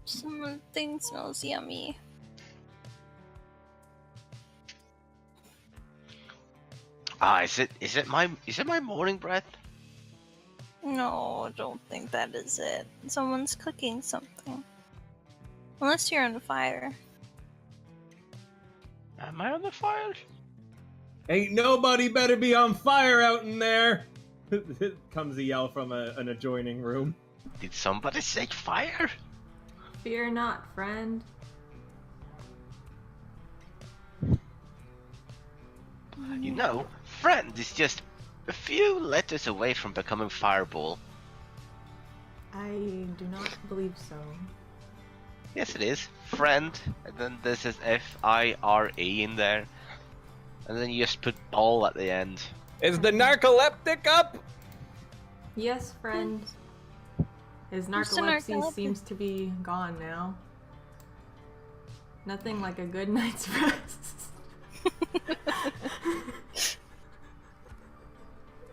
Something smells yummy. Is it my morning breath? No, I don't think that is it. Someone's cooking something. Unless you're on the fire. Am I on the fire? Ain't nobody better be on fire out in there! Comes a yell from an adjoining room. Did somebody say fire? Fear not, friend. You know, friend is just a few letters away from becoming fireball. I do not believe so. Yes, it is. Friend, and then there's this F-I-R-E in there. And then you just put ball at the end. Is the narcoleptic up? Yes, friend. His narcolepsy seems to be gone now. Nothing like a good night's rest.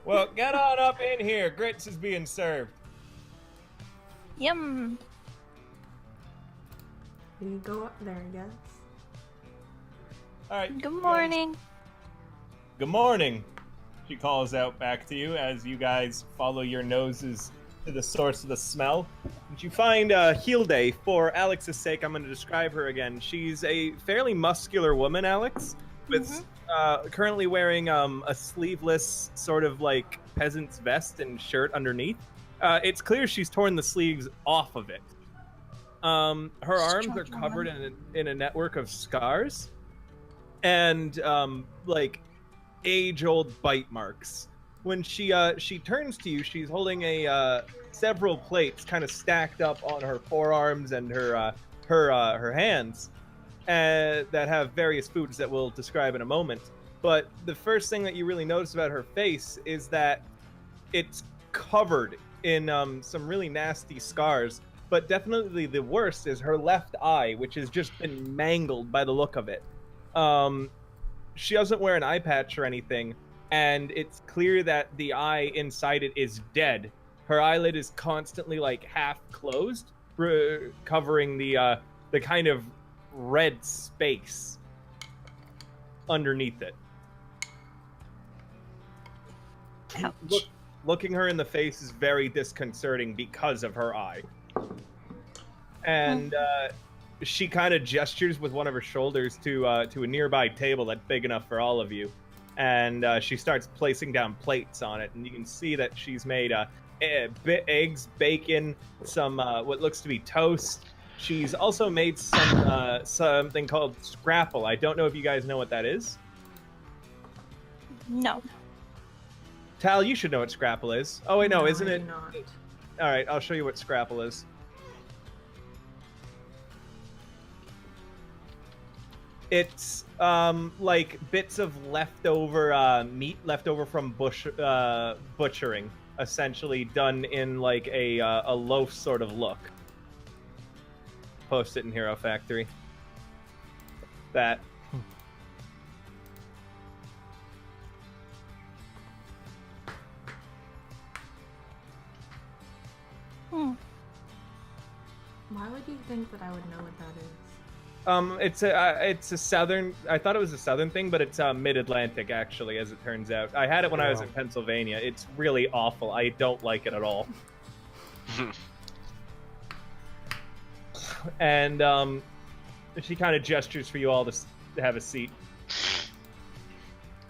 Well, get on up in here. Grits is being served. Yum! You go up there, I guess. Alright. Good morning. Good morning, she calls out back to you as you guys follow your noses to the source of the smell. And you find Hilde. For Alex's sake, I'm going to describe her again. She's a fairly muscular woman, Alex, with currently wearing a sleeveless sort of like peasant's vest and shirt underneath. It's clear she's torn the sleeves off of it. Her arms are covered in a network of scars and like age-old bite marks. When she turns to you, she's holding several plates kind of stacked up on her forearms and her hands that have various foods that we'll describe in a moment. But the first thing that you really notice about her face is that it's covered in some really nasty scars. But definitely the worst is her left eye, which has just been mangled by the look of it. She doesn't wear an eye patch or anything, and it's clear that the eye inside it is dead. Her eyelid is constantly like half closed, covering the kind of red space underneath it. Ouch. Looking her in the face is very disconcerting because of her eye. And she kind of gestures with one of her shoulders to a nearby table that's big enough for all of you. And she starts placing down plates on it. And you can see that she's made eggs, bacon, some what looks to be toast. She's also made something called scrapple. I don't know if you guys know what that is. No. Tal, you should know what scrapple is. Oh, wait, no, isn't I it? do not. All right, I'll show you what scrapple is. It's like bits of leftover meat left over from butchering, essentially done in like a loaf sort of look. Post it in Hero Factory. That. Why would you think that I would know what that is? It's a southern. I thought it was a southern thing, but it's mid-Atlantic actually, as it turns out. I had it when I was in Pennsylvania. It's really awful. I don't like it at all. And she kind of gestures for you all to have a seat.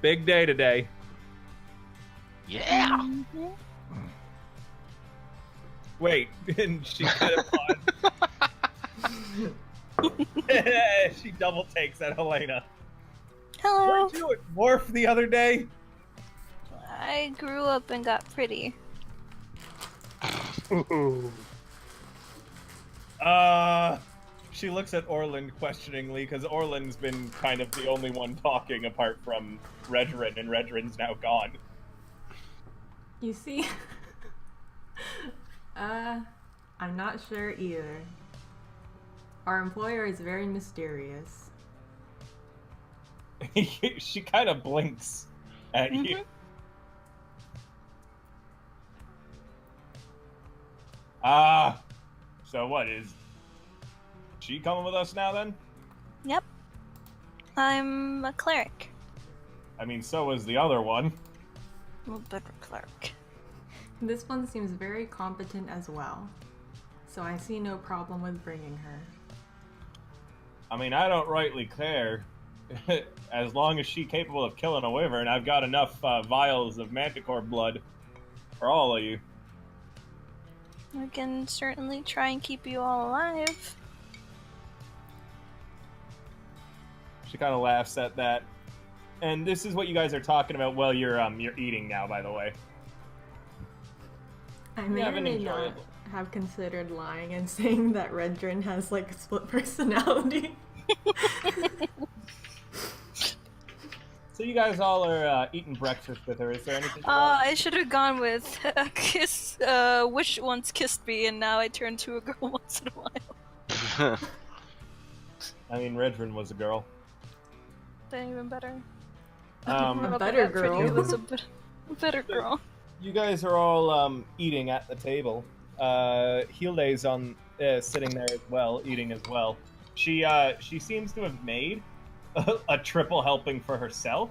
Big day today. Yeah. Mm-hmm. Wait, and she kind of she double takes at Helena. Hello. Weren't you at Wharf the other day? I grew up and got pretty. She looks at Orlind questioningly, because Orlind's been kind of the only one talking apart from Redrin, and Redrin's now gone. You see? I'm not sure either. Our employer is very mysterious. She kind of blinks at you. So what, is She coming with us now, then? Yep. I'm a cleric. I mean, so is the other one. I'm a better cleric. This one seems very competent as well, so I see no problem with bringing her. I mean, I don't rightly care. As long as she's capable of killing a wyvern, I've got enough vials of manticore blood for all of you. I can certainly try and keep you all alive. She kind of laughs at that. And this is what you guys are talking about while you're eating now, by the way. I may or may not have considered lying and saying that Rinder has like a split personality. So you guys all are eating breakfast with her. Is there anything? I should have gone with kiss. Which once kissed me, and now I turn to a girl once in a while. I mean, Redrin was a girl. Then even better. A better girl. It was a better girl. You guys are all eating at the table. Hilde's on sitting there as well, eating as well. She seems to have made a triple helping for herself,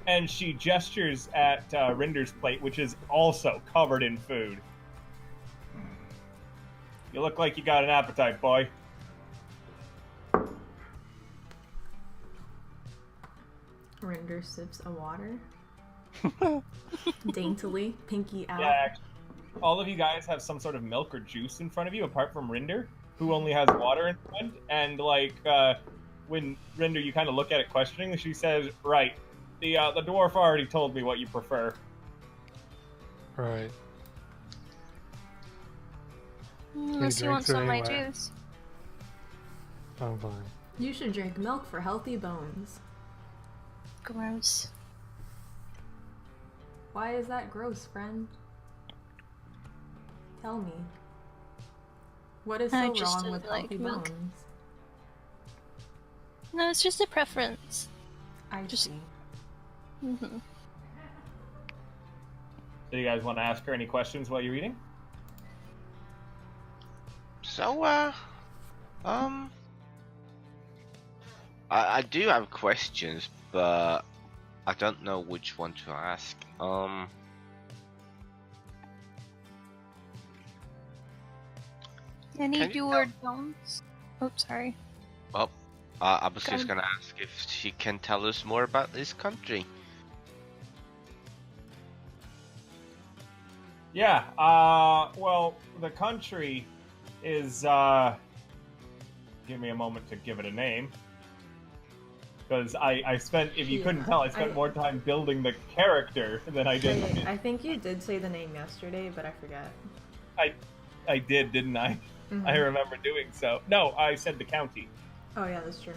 and she gestures at Rinder's plate, which is also covered in food. You look like you got an appetite, boy. Rinder sips a water. Daintily, pinky out. Yeah, actually, all of you guys have some sort of milk or juice in front of you, apart from Rinder, who only has water in front. And like, when Rinder, you kind of look at it questioning, she says, "Right, the dwarf already told me what you prefer." Right. Unless you want drinks some of my anyway. juice. I'm fine. You should drink milk for healthy bones. Gross. Why is that gross, friend? Tell me. What is I so just wrong didn't with like healthy milk. bones? No, it's just a preference. I Just- see. Mm-hmm. Do you guys want to ask her any questions while you're eating? So, I do have questions, but I don't know which one to ask. I need Can you your bones. Oh, sorry. Well, I was Go just on. gonna ask if she can tell us more about this country. Yeah, well, the country is, give me a moment to give it a name. Because I spent, if you couldn't tell, I spent more time building the character than I did. I think you did say the name yesterday, but I forget. I did, didn't I? Mhm. I remember doing so. No, I said the county. Oh yeah, that's true.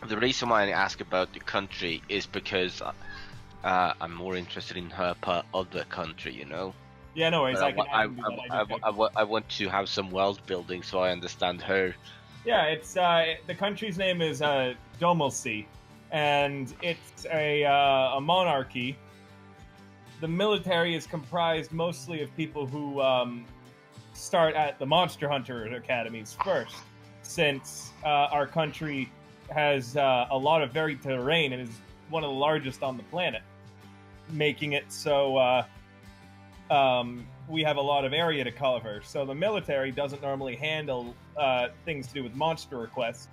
The reason why I ask about the country is because I'm more interested in her part of the country, you know? Yeah, no worries, But I can add into that. I want to have some world building so I understand her. Yeah, it's, the country's name is, Domelsi, and it's a monarchy. The military is comprised mostly of people who, start at the Monster Hunter academies first, since, our country has, a lot of varied terrain and is one of the largest on the planet, making it so, we have a lot of area to cover. So the military doesn't normally handle things to do with monster requests,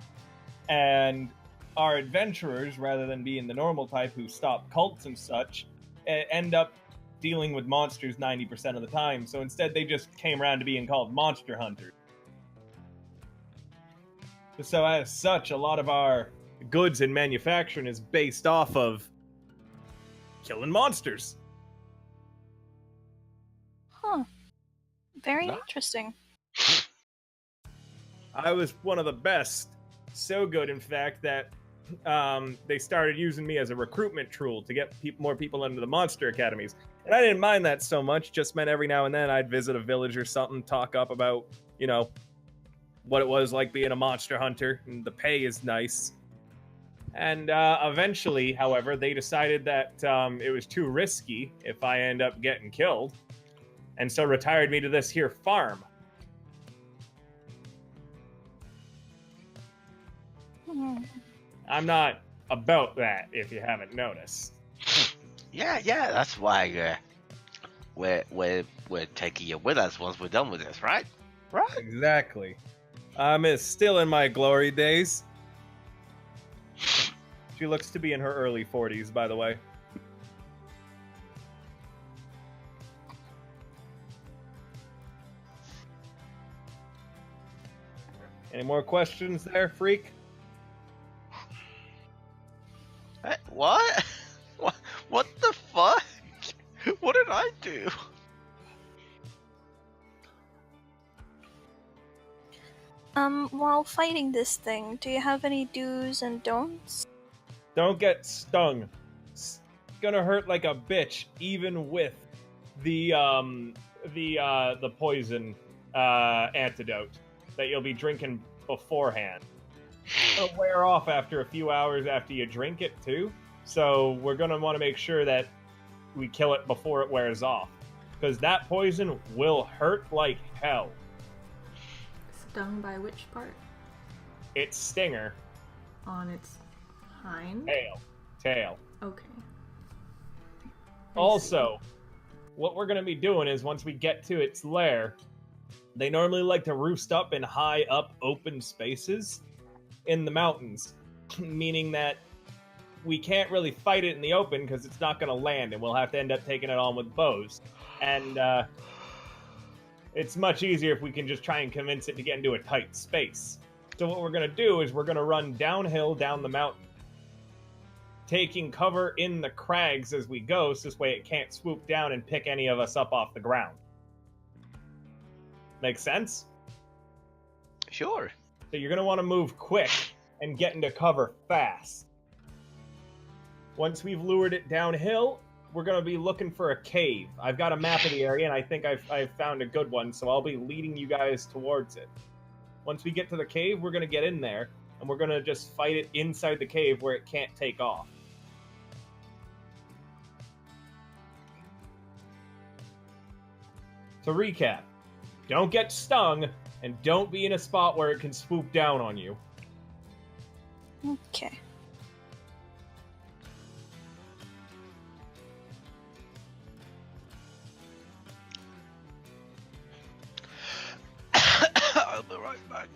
and our adventurers, rather than being the normal type who stop cults and such, end up dealing with monsters 90% of the time. So instead, they just came around to being called monster hunters. So as such, a lot of our goods and manufacturing is based off of killing monsters. Huh. Very Nah. interesting. I was one of the best. So good, in fact, that they started using me as a recruitment tool to get more people into the monster academies. And I didn't mind that so much. Just meant every now and then I'd visit a village or something, talk up about, you know, what it was like being a monster hunter, and the pay is nice. And eventually, however, they decided that it was too risky if I end up getting killed. and so retired me to this here farm. I'm not about that, if you haven't noticed. Yeah, that's why we're taking you with us once we're done with this, right? Right? Exactly. I'm still in my glory days. She looks to be in her early 40s, by the way. Any more questions there, freak? What? What the fuck? What did I do? While fighting this thing, do you have any do's and don'ts? Don't get stung. It's gonna hurt like a bitch, even with the poison antidote that you'll be drinking beforehand. It'll wear off after a few hours after you drink it too. So we're gonna want to make sure that we kill it before it wears off, because that poison will hurt like hell. Stung by which part? Its stinger. On its hind? Tail. Okay. Also, what we're going to be doing is once we get to its lair, they normally like to roost up in high up open spaces in the mountains, meaning that we can't really fight it in the open because it's not going to land, and we'll have to end up taking it on with bows. And it's much easier if we can just try and convince it to get into a tight space. So what we're going to do is we're going to run downhill down the mountain, taking cover in the crags as we go, so this way it can't swoop down and pick any of us up off the ground. Make sense? Sure. So you're going to want to move quick and get into cover fast. Once we've lured it downhill, we're going to be looking for a cave. I've got a map of the area, and I think I've found a good one, so I'll be leading you guys towards it. Once we get to the cave, we're going to get in there, and we're going to just fight it inside the cave where it can't take off. To recap, don't get stung, and don't be in a spot where it can swoop down on you. Okay. I'll be right back.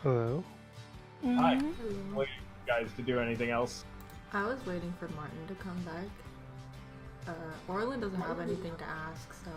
Hello? Hi. Mhm. Wait, you guys to do anything else? I was waiting for Martin to come back. Orlind doesn't have anything to ask, so...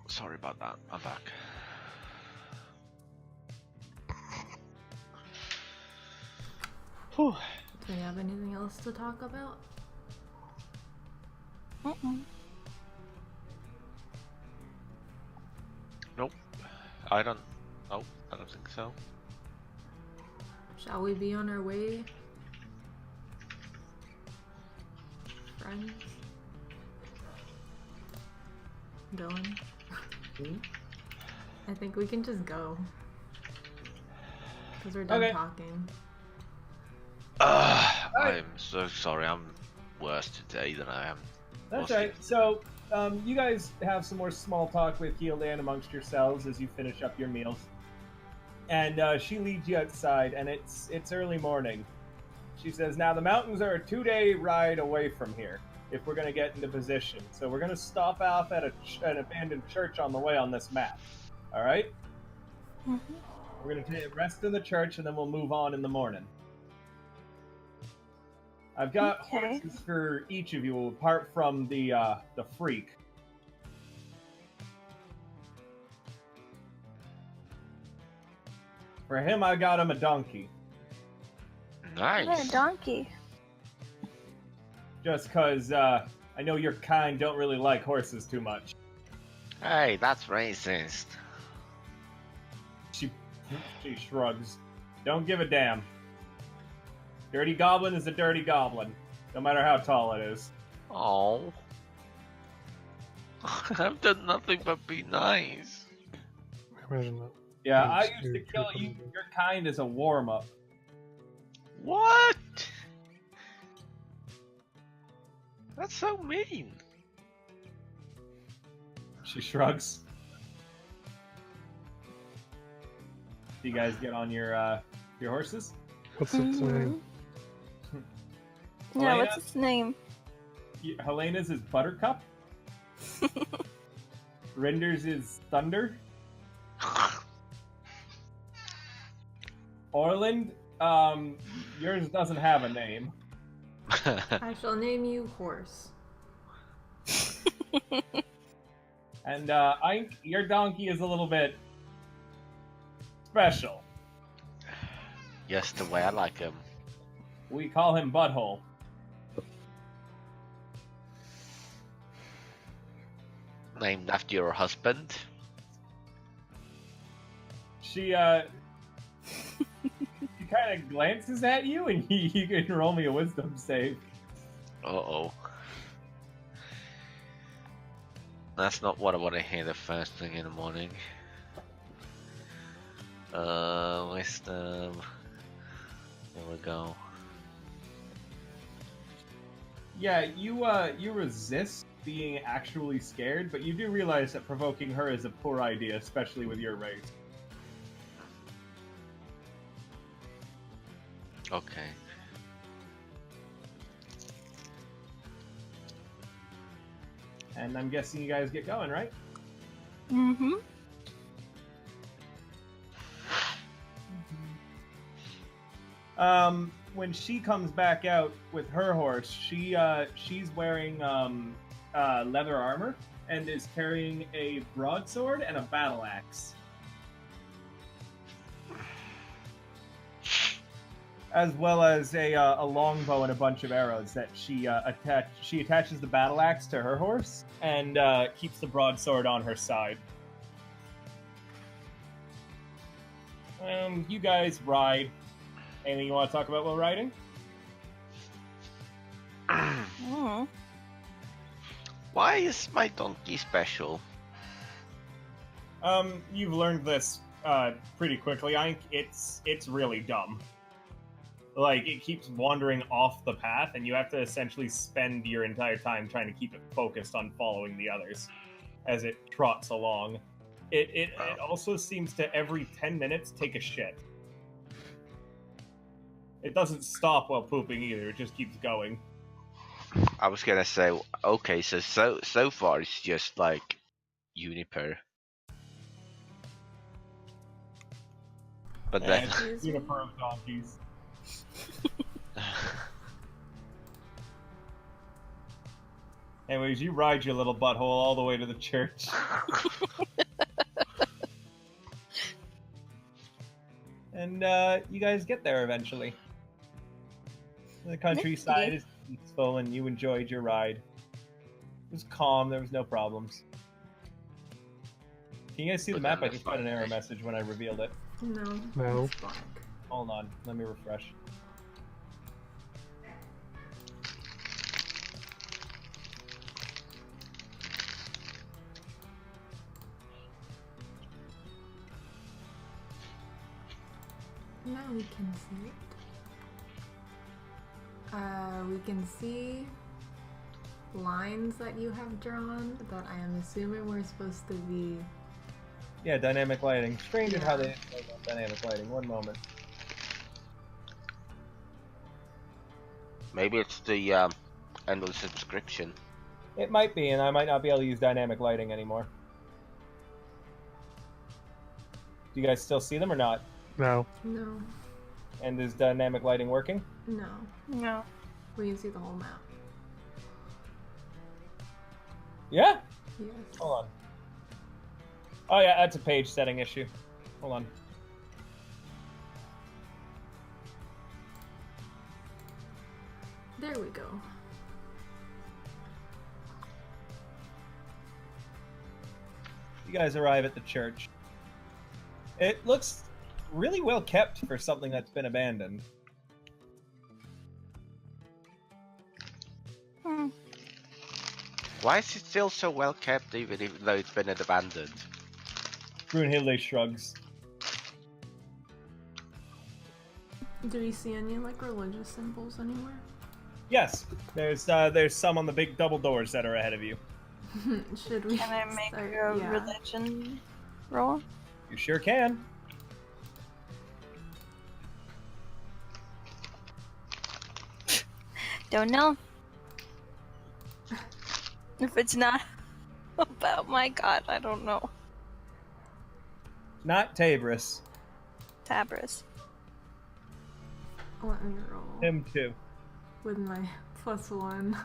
Sorry about that. I'm back. Whew. Do you have anything else to talk about? Mm-mm. Nope. I don't think so. Shall we be on our way? Friends? Dylan? I think we can just go. Because we're done Okay. talking. I'm so sorry. I'm worse today than I am. That's most right. So, you guys have some more small talk with Helena amongst yourselves as you finish up your meals. And she leads you outside, and it's early morning. She says, "Now the mountains are a 2-day ride away from here if we're going to get into position. So we're going to stop off at an abandoned church on the way on this map. All right? Mm-hmm. We're going to rest in the church, and then we'll move on in the morning. I've got Okay. horses for each of you, apart from the freak. For him, I got him a donkey. Yeah, Nice. donkey. Just because I know your kind don't really like horses too much." Hey, that's racist. She shrugs. "Don't give a damn. Dirty goblin is a dirty goblin, no matter how tall it is." Oh. I've done nothing but be nice. Imagine that. Yeah, Thanks, I used to dude. kill you, your kind as a warm-up. What? That's so mean. She shrugs. Do you guys get on your horses? What's its name? Yeah, Helena? what's its name? Helena's is Buttercup. Rinder's is Thunder. Orlind, yours doesn't have a name. I shall name you Horse. And Aink, your donkey is a little bit special. Yes, the way I like him. We call him Butthole. Named after your husband. She she kind of glances at you, and you can roll me a wisdom save. Uh-oh. That's not what I want to hear the first thing in the morning. Wisdom. There we go. Yeah, you resist being actually scared, but you do realize that provoking her is a poor idea, especially with your race. Okay. And I'm guessing you guys get going, right? Mm-hmm. When she comes back out with her horse, she's wearing leather armor and is carrying a broadsword and a battle axe, as well as a longbow and a bunch of arrows that she attaches the battle axe to her horse and keeps the broadsword on her side. You guys ride. Anything you want to talk about while riding? Mm-hmm. Why is my donkey special? You've learned this pretty quickly. It's really dumb. Like, it keeps wandering off the path, and you have to essentially spend your entire time trying to keep it focused on following the others as it trots along. It also seems to every 10 minutes take a shit. It doesn't stop while pooping either, it just keeps going. I was gonna say, okay, so far it's just like Uniper. But then And Uniper of donkeys. Anyways, you ride your little butthole all the way to the church. And you guys get there eventually. The countryside is peaceful, and you enjoyed your ride. It was calm, there was no problems. Can you guys see the But map? then I just got an error message when I revealed it. No. No. It's black. Hold on, let me refresh. Now we can see it. We can see lines that you have drawn that I am assuming we're supposed to be. Yeah, dynamic lighting. Strange at how Yeah. they have dynamic lighting. One moment. Maybe it's the end of the subscription. It might be, and I might not be able to use dynamic lighting anymore. Do you guys still see them or not? No. No. And is dynamic lighting working? No. No. We can see the whole map. Yeah? Yes. Hold on. Oh yeah, that's a page setting issue. Hold on. There we go. You guys arrive at the church. It looks really well kept for something that's been abandoned. Hmm. Why is it still so well kept, even though it's been abandoned? Brunhilde shrugs. Do we see any like religious symbols anywhere? Yes, there's some on the big double doors that are ahead of you. Should we? Can I make start- a yeah. religion roll? You sure can. Don't know. If it's not about my god, I don't know. Not Tabris. Tabris. Let me roll Him too. with my +1.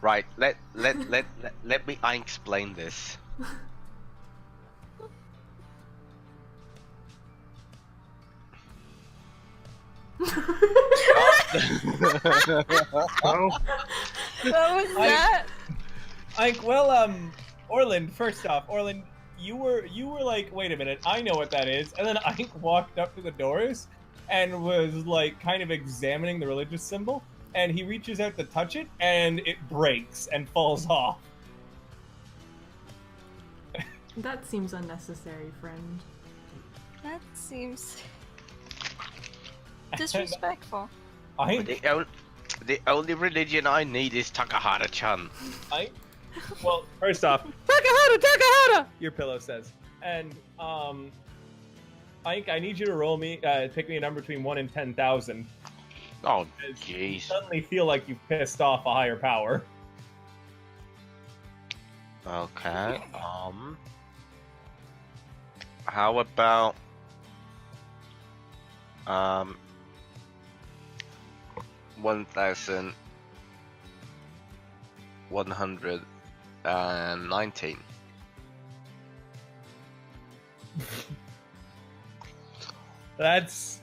Right, let me explain this. Oh, What was that? Ike, well, Orlind, first off, Orlind, you were like, wait a minute, I know what that is. And then Ike walked up to the doors and was like kind of examining the religious symbol, and he reaches out to touch it, and it breaks and falls off. That seems unnecessary, friend. That seems disrespectful. Ike, The only religion I need is Takahara-chan. Ike, well, first off, Takahara! Your pillow says. And, Ike, I need you to roll me, pick me a number between 1 and 10,000. Oh, You jeez. suddenly feel like you've pissed off a higher power. Okay, how about, 1,119. That's...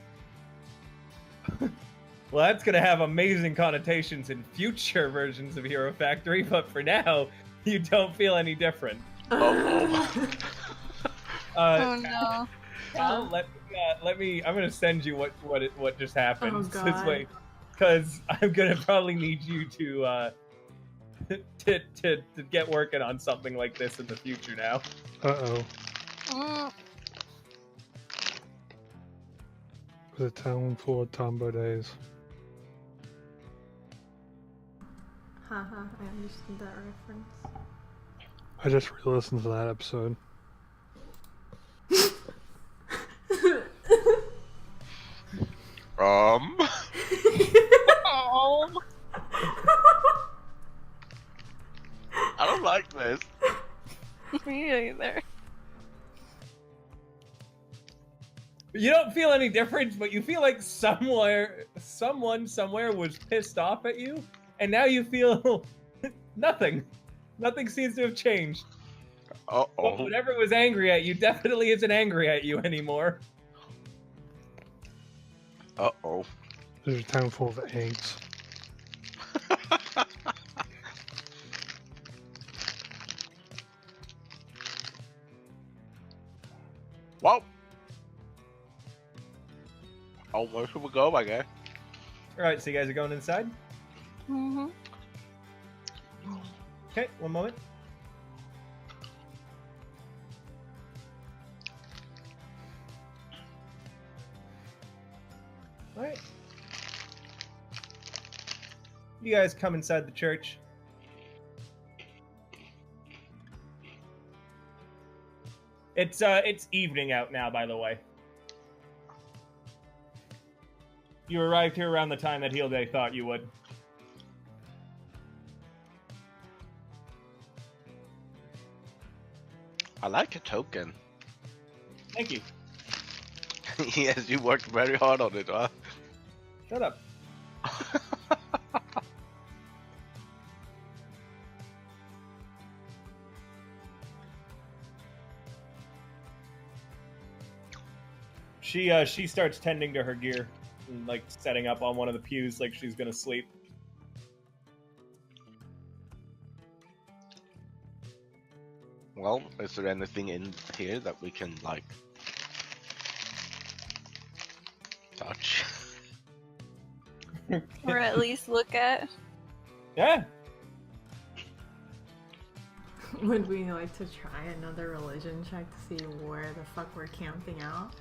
Well, that's gonna have amazing connotations in future versions of Hero Factory, but for now, you don't feel any different. Uh-oh. Oh no. Cal, let me. I'm gonna send you what just happened. Oh, This God. way, because I'm gonna probably need you to to get working on something like this in the future now. uh-oh. Mm, It was a town full of Tombo days. Haha, I understood that reference. I just re-listened to that episode. Oh. I don't like this. Me either. You don't feel any difference, but you feel like someone somewhere was pissed off at you, and now you feel nothing. Nothing seems to have changed. But Uh-oh. whatever was angry at you definitely isn't angry at you anymore. Uh-oh. There's a town full of Ainks. Well. Oh, where should we go, I guess? Alright, so you guys are going inside? Mm-hmm. Okay, one moment. Alright. You guys come inside the church. It's evening out now, by the way. You arrived here around the time that Hilde thought you would. I like a token. Thank you. Yes, you worked very hard on it, huh? Shut up. She starts tending to her gear and, like, setting up on one of the pews like she's gonna sleep. Well, is there anything in here that we can, like, touch? Or at least look at. Yeah. Would we like to try another religion check to see where the fuck we're camping out?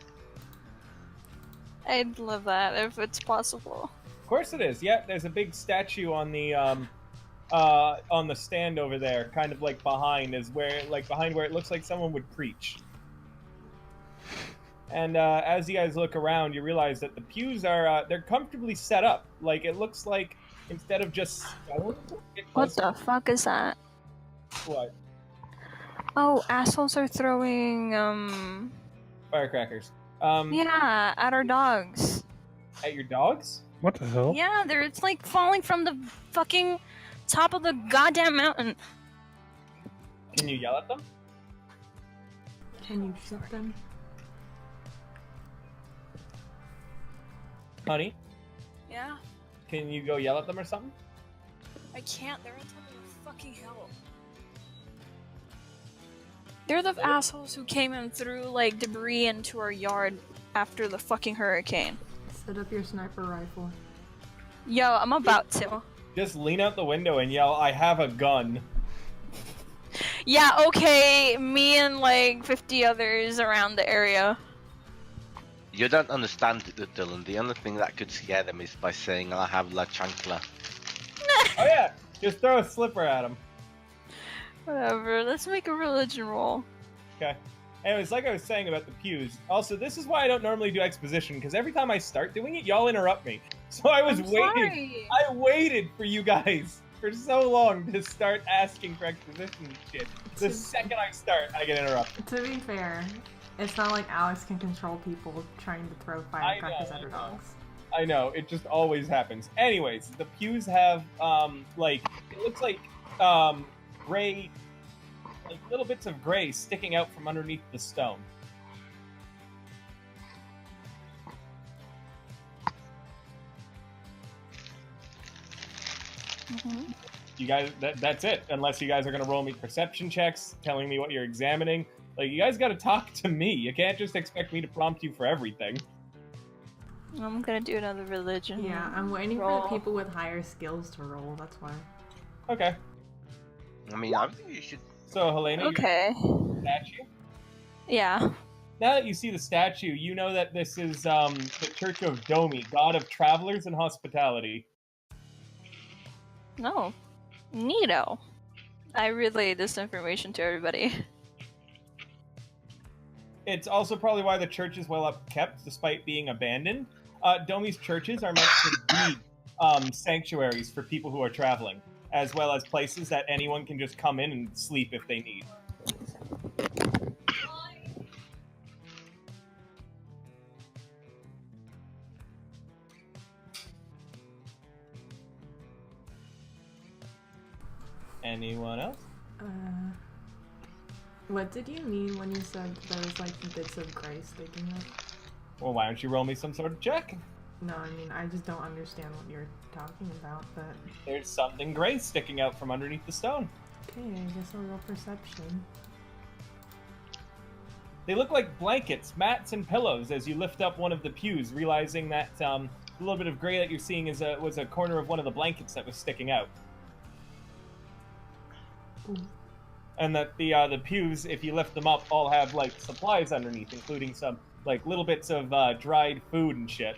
I'd love that if it's possible. Of course it is. Yeah, there's a big statue on the stand over there, kind of like behind where it looks like someone would preach. And as you guys look around, you realize that the pews are they're comfortably set up. Like, it looks like instead of just stone, What the fuck is that? What? Oh, assholes are throwing Firecrackers. yeah, at our dogs. At your dogs? What the hell? Yeah, it's like falling from the fucking top of the goddamn mountain. Can you yell at them? Can you shoot them? Honey, Yeah, can you go yell at them or something? I can't. They're on top of the fucking hill. They're the assholes who came and threw like debris into our yard after the fucking hurricane. Set up your sniper rifle. Yo, I'm about to. Just lean out the window and yell, "I have a gun." Yeah, okay, me and like 50 others around the area. You don't understand it, Dylan. The only thing that could scare them is by saying, I have La Chancla. Oh yeah, just throw a slipper at them. Whatever, let's make a religion roll. Okay. Anyways, like I was saying about the pews, also, this is why I don't normally do exposition, because every time I start doing it, y'all interrupt me. So I was waiting. Sorry. I waited for you guys for so long to start asking for exposition and shit. The second I start, I get interrupted. To be fair, it's not like Alex can control people trying to throw firecrackers at her dogs. I know, it just always happens. Anyways, the pews have, it looks like, gray, like little bits of gray sticking out from underneath the stone. Mm-hmm. You guys, that's it. Unless you guys are gonna roll me perception checks, telling me what you're examining. Like, you guys gotta talk to me. You can't just expect me to prompt you for everything. I'm gonna do another religion. Yeah, I'm waiting roll. for the people with higher skills to roll, that's why. Okay. I mean, I think you should... So, Helena, Okay. you statue? Yeah. Now that you see the statue, you know that this is the Church of Domi, god of travelers and hospitality. No. Neato. I relay this information to everybody. It's also probably why the church is well upkept, despite being abandoned. Domi's churches are meant to be sanctuaries for people who are traveling, as well as places that anyone can just come in and sleep if they need. Anyone else? What did you mean when you said there was like bits of gray sticking up? Well, why don't you roll me some sort of check? No, I mean, I just don't understand what you're talking about, but... There's something gray sticking out from underneath the stone. Okay, I guess I'll roll perception. They look like blankets, mats, and pillows as you lift up one of the pews, realizing that the little bit of gray that you're seeing was a corner of one of the blankets that was sticking out. Ooh. And that the pews, if you lift them up, all have like supplies underneath, including some like little bits of dried food and shit.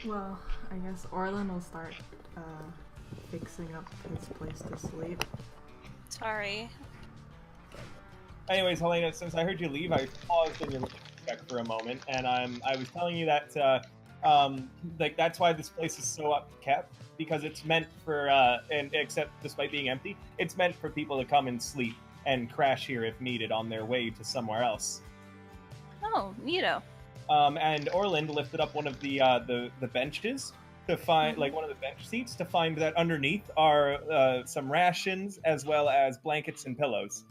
Well, I guess Orlind will start fixing up his place to sleep. Sorry. Anyways, Helena, since I heard you leave, I paused in your check for a moment, and I was telling you that like that's why this place is so upkept, because it's meant for and except despite being empty, it's meant for people to come and sleep and crash here if needed on their way to somewhere else. Oh, neato. And Orlind lifted up one of the benches to find, like one of the bench seats, to find that underneath are some rations as well as blankets and pillows.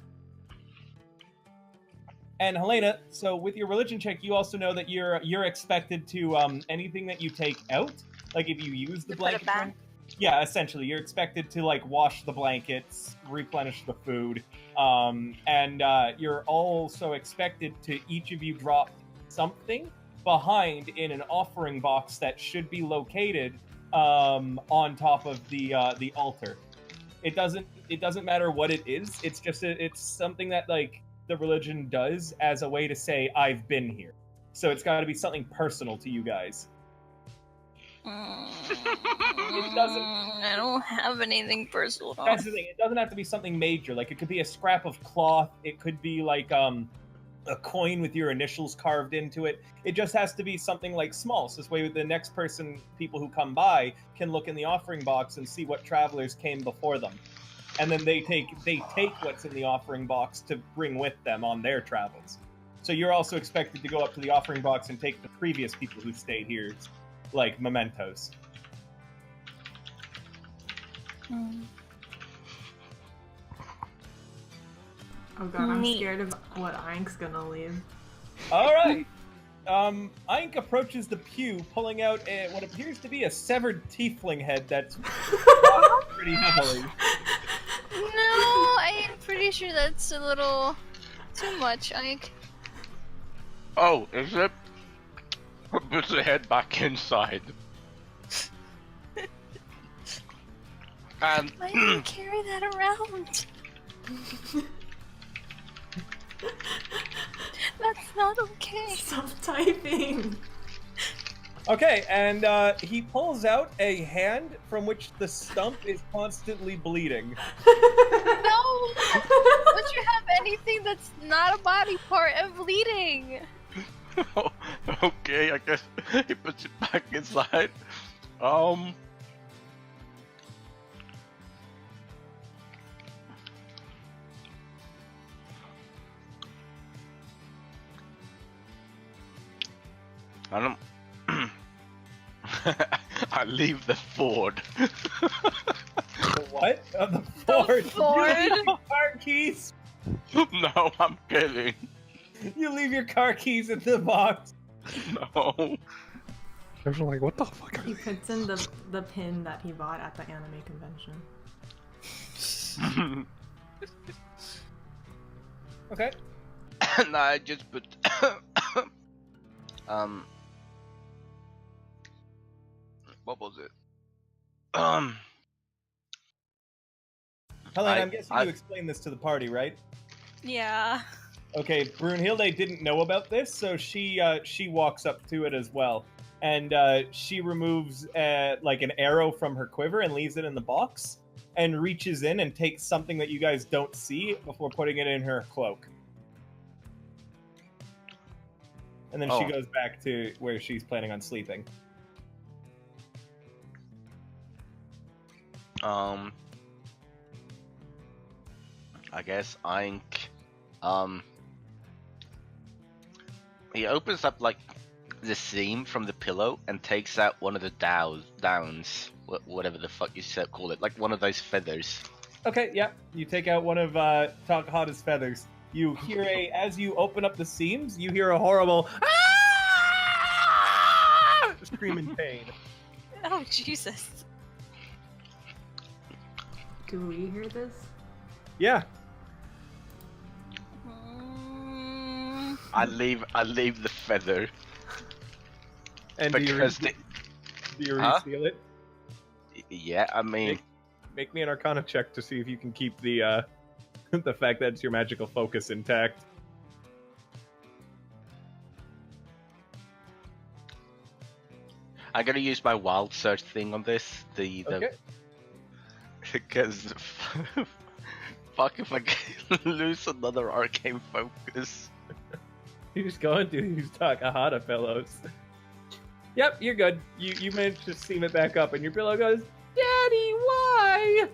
And Helena, so with your religion check, you also know that you're expected to anything that you take out, like if you use the To put it blanket, back? yeah, essentially you're expected to like wash the blankets, replenish the food, and you're also expected to each of you drop something behind in an offering box that should be located on top of the altar. It doesn't matter what it is. It's just it's something that like the religion does as a way to say I've been here. So it's got to be something personal to you guys. It doesn't. I don't have anything personal. That's the thing. It doesn't have to be something major. Like it could be a scrap of cloth. It could be like a coin with your initials carved into it. It just has to be something like small. So this way, the next people who come by can look in the offering box and see what travelers came before them, and then they take what's in the offering box to bring with them on their travels. So you're also expected to go up to the offering box and take the previous people who stayed here, like mementos. Oh god, I'm Neat. scared of what Aink's gonna leave. All right. Aink approaches the pew, pulling out what appears to be a severed tiefling head that's pretty heavily. No, I'm pretty sure that's a little too much, Ike. Oh, is it? Put the head back inside. And Why do you carry that around? That's not okay. Stop typing! Okay, and he pulls out a hand from which the stump is constantly bleeding. No! Would you have anything that's not a body part and bleeding? okay, I guess he puts it back inside. I don't. I leave the ford. The what? The Ford. Ford? You leave your car keys. No, I'm kidding. You leave your car keys in the box. No. Everyone's like, what the fuck are He they? puts in the pin that he bought at the anime convention. Okay. And I just put. What was it? Helena, I'm guessing I- you explained this to the party, right? Yeah. Okay, Brunhilde didn't know about this, so she walks up to it as well, and she removes like an arrow from her quiver and leaves it in the box, and reaches in and takes something that you guys don't see before putting it in her cloak. And then she Oh. goes back to where she's planning on sleeping. I guess Aink, he opens up like the seam from the pillow and takes out one of the downs, whatever the fuck you said, call it, like one of those feathers. Okay, yeah. You take out one of Takahata's feathers. You hear as you open up the seams, you hear a horrible scream in pain. Oh, Jesus. Do we hear this? Yeah. I leave the feather And because do you Huh? reseal it? yeah, I mean, Make me an Arcana check to see if you can keep the the fact that it's your magical focus intact. I'm gonna use my wild search thing on this. Okay. Because fuck if I can lose another arcane focus. Who's going to use Takahata pillows? Yep, you're good. You managed to steam it back up, and your pillow goes, Daddy, why?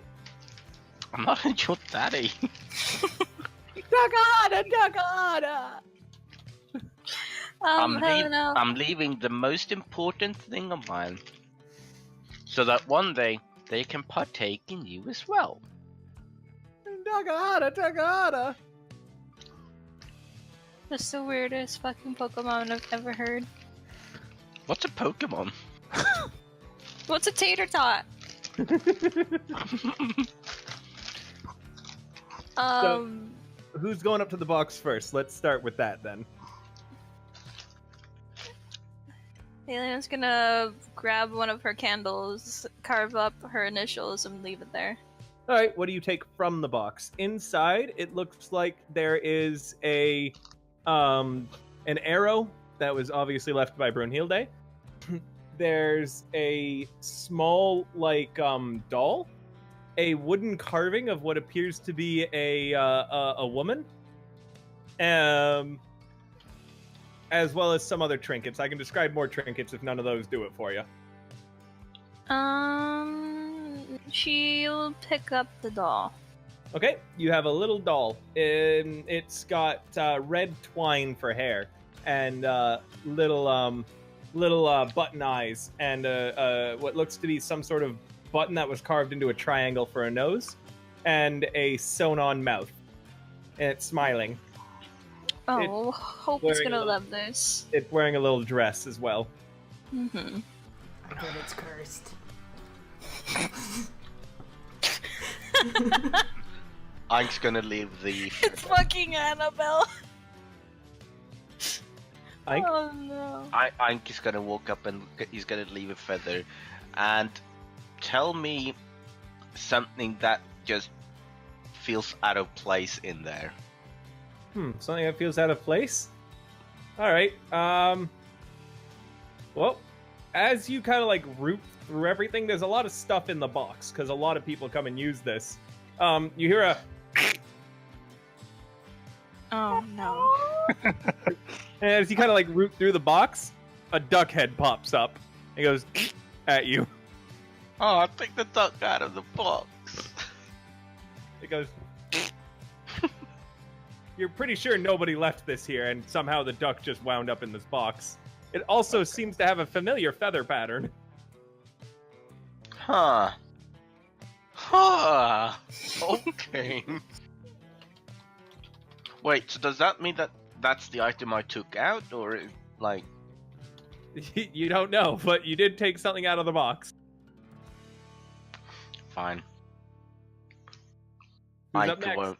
I'm not your daddy. Takahata! Helena. I'm leaving the most important thing of mine, so that one day they can partake in you as well. Takahata! That's the weirdest fucking Pokemon I've ever heard. What's a Pokemon? What's a tater tot? Who's going up to the box first? Let's start with that then. Helena's gonna grab one of her candles, carve up her initials, and leave it there. All right, what do you take from the box? Inside, it looks like there is an arrow that was obviously left by Brunhilde. There's a small, doll, a wooden carving of what appears to be a woman, as well as some other trinkets. I can describe more trinkets if none of those do it for you. She'll pick up the doll. Okay, you have a little doll. It's got red twine for hair and little button eyes and what looks to be some sort of button that was carved into a triangle for a nose and a sewn-on mouth. And it's smiling. Oh, hope it's wearing gonna a- love this. It's wearing a little dress as well. Mm-hmm. But it's cursed. Aink's gonna leave the. It's fucking Annabelle. Aink? Oh no. Aink is gonna walk up and he's gonna leave a feather, and tell me something that just feels out of place in there. Something that feels out of place? Alright, well, as you kind of root through everything, there's a lot of stuff in the box, because a lot of people come and use this. You hear a... Oh no. And as you kind of root through the box, a duck head pops up. It goes at you. Oh, I think the duck out of the box. It goes... You're pretty sure nobody left this here, and somehow the duck just wound up in this box. It also seems to have a familiar feather pattern. Huh. Okay. Wait, so does that mean that that's the item I took out, or You don't know, but you did take something out of the box. Fine. Who's up next?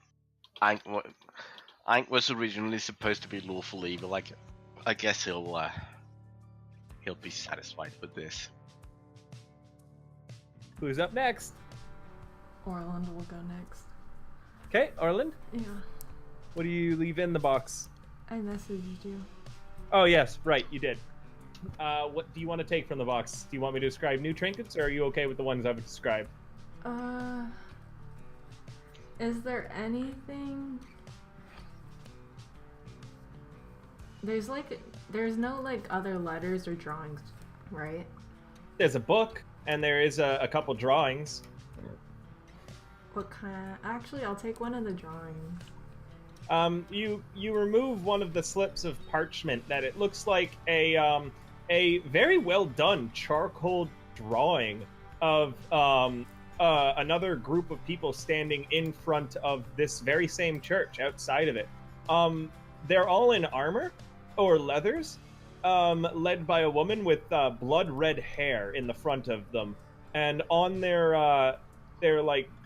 Aink was originally supposed to be lawful evil. I guess he'll be satisfied with this. Who's up next? Orlind will go next. Okay, Orlind, Yeah, what do you leave in the box? I messaged you. Oh, yes, right, you did. What do you want to take from the box? Do you want me to describe new trinkets, or are you okay with the ones I've described? Is there anything... There's no other letters or drawings, right? There's a book, and there is a couple drawings. What kind? Actually, I'll take one of the drawings. You remove one of the slips of parchment that it looks like a very well done charcoal drawing of another group of people standing in front of this very same church outside of it. They're all in armor or leathers, led by a woman with blood red hair in the front of them, and on their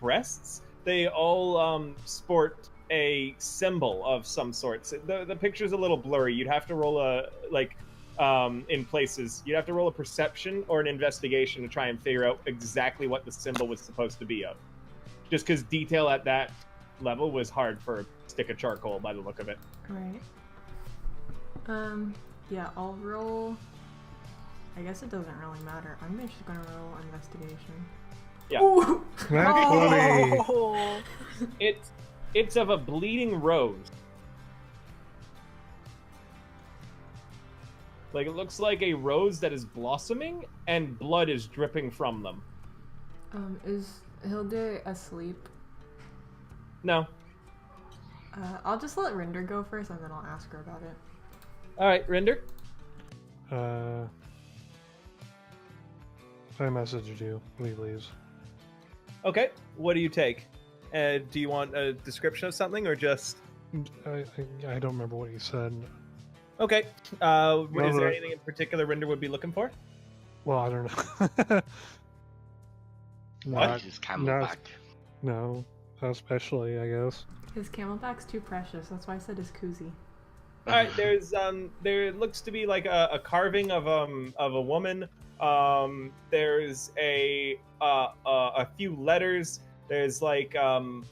breasts they all sport a symbol of some sorts. The picture's a little blurry. You'd have to roll in places. You'd have to roll a perception or an investigation to try and figure out exactly what the symbol was supposed to be of. Just because detail at that level was hard for a stick of charcoal by the look of it. Right. Yeah, I'll roll I guess it doesn't really matter. I'm just gonna roll investigation. Yeah. Ooh. Nat 20. Oh. It's of a bleeding rose. Like, it looks like a rose that is blossoming, and blood is dripping from them. Is Hilde asleep? No. I'll just let Rinder go first, and then I'll ask her about it. Alright, Rinder. I messaged you when he leaves. Okay, what do you take? Do you want a description of something, or just... I don't remember what he said. Okay. Is No. there anything in particular Rinder would be looking for? Well, I don't know. What? Just camelback. No, not especially, I guess. His camelback's too precious. That's why I said his koozie. Alright, there looks to be like a carving of a woman. There's a few letters. There's like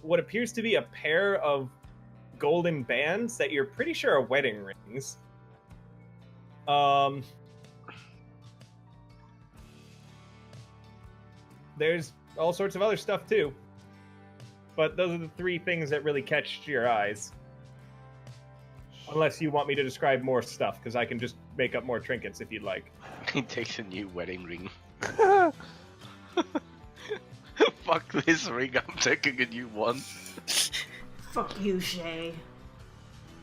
what appears to be a pair of golden bands that you're pretty sure are wedding rings. There's all sorts of other stuff too. But those are the three things that really catch your eyes. Unless you want me to describe more stuff, because I can just make up more trinkets if you'd like. He takes a new wedding ring. Fuck this ring, I'm taking a new one. Fuck you, Shay.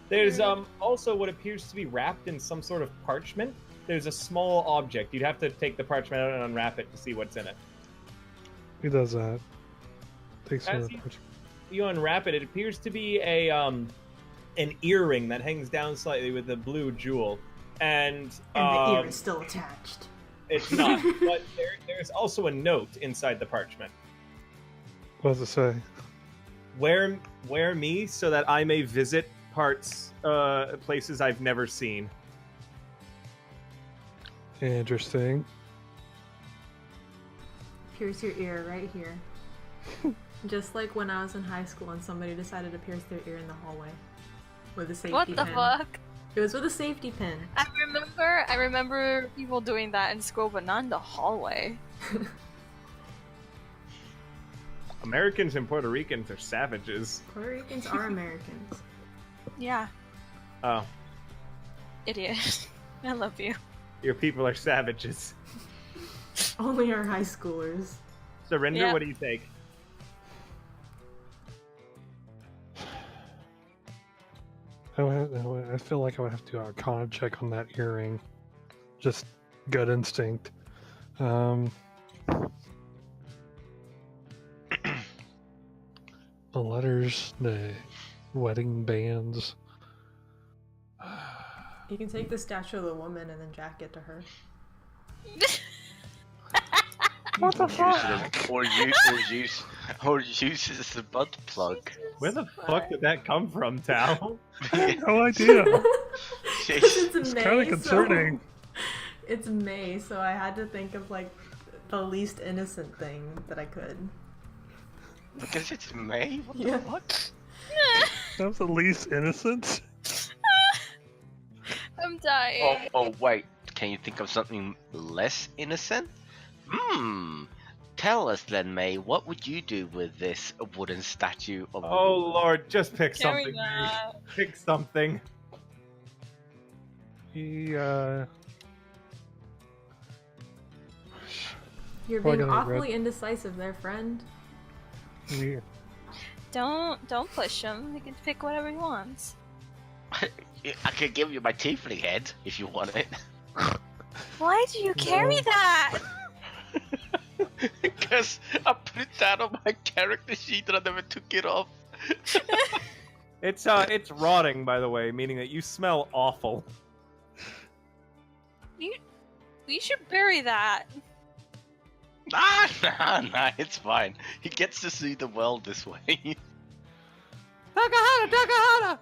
There's also what appears to be wrapped in some sort of parchment. There's a small object. You'd have to take the parchment out and unwrap it to see what's in it. He does that. Takes As some you unwrap it, it appears to be a an earring that hangs down slightly with a blue jewel. And the ear is still attached. It's not. But there's also a note inside the parchment. What does it say? Wear me so that I may visit places I've never seen. Interesting. Pierce your ear right here. Just like when I was in high school and somebody decided to pierce their ear in the hallway with a safety What pin. the fuck? It was with a safety pin. I remember people doing that in school, but not in the hallway. Americans and Puerto Ricans are savages. Puerto Ricans are Americans. Yeah, Oh, idiot. I love you. your people are savages. Only our high schoolers. Surrender, Yeah. what do you take? I feel like I would have to do a Arcana check on that earring. Just gut instinct. The letters, the wedding bands. You can take the statue of the woman and then jack it to her. What the fuck? Or use it as a butt plug. Where the fuck did that come from, Tal? No idea. It's It's May, kind of concerning. So... It's May, so I had to think of like the least innocent thing that I could. Because it's May? What Yeah. the fuck? That's the least innocent. I'm dying. Oh, wait. Can you think of something less innocent? Tell us then, May, what would you do with this wooden statue of Oh lord, just pick Carry something. that. Pick something. He, You're Well, I being gotta awfully indecisive there, friend. he Don't push him. He can pick whatever he wants. I could give you my tiefling head if you want it. Why do you carry that? Because I put it down on my character sheet and I never took it off. It's rotting, by the way, meaning that you smell awful. You should bury that. Nah, it's fine. He gets to see the world this way. Takahata!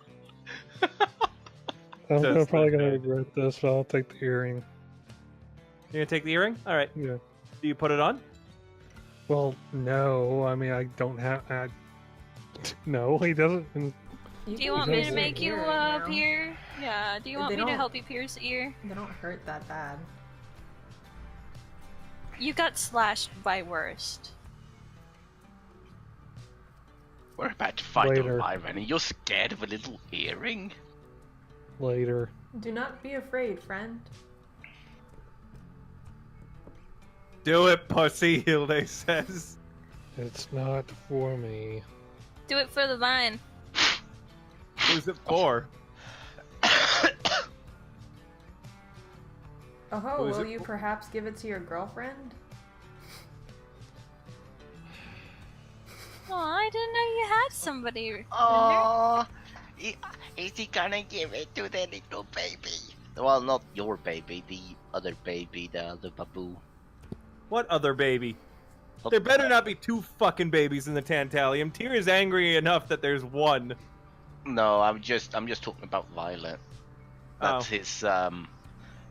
I'm probably gonna okay. regret this, but I'll take the earring. You gonna take the earring? Alright. Yeah. Do you put it on? Well, no. I mean, I don't have. No, he doesn't. Do you want me to doesn't make you Ear right now. pierce? Yeah. Do you want They me to don't- help you pierce the ear? They don't hurt that bad. You got slashed by worst. We're about to fight Later. a wyvern and you're scared of a little earring? Later. Do not be afraid, friend. Do it, pussy, Hilde says. It's not for me. Do it for the vine. Who's it for? Oh, Who is will it you for? perhaps give it to your girlfriend? Oh, I didn't know you had somebody. Rinder. Oh, is he gonna give it to the little baby? Well, not your baby, the other baby, the other babu. What other baby? There better not be 2 fucking babies in the Tantalium. Tyr is angry enough that there's 1. No, I'm just talking about Violet. That's Oh. his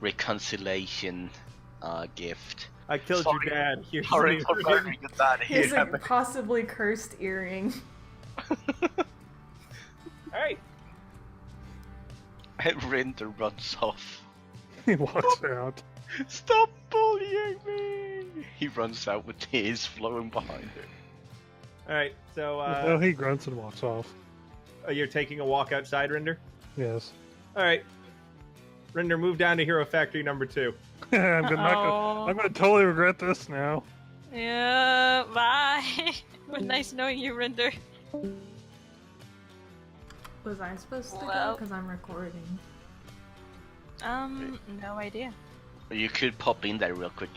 reconciliation gift. I killed Sorry. your dad. Here's Sorry the for ring. burning your dad Here's here. a possibly cursed earring. Alright. And Rinder runs off. He walks out. Stop bullying me! He runs out with tears flowing behind him. Alright, so No, he grunts and walks off. you're taking a walk outside, Rinder? Yes. Alright. Rinder, move down to Hero Factory number 2. I'm Oh. gonna totally regret this now. Yeah, bye. But nice knowing you, Rinder. Was I supposed to go? Well- Because I'm recording. No idea. You could pop in there real quick.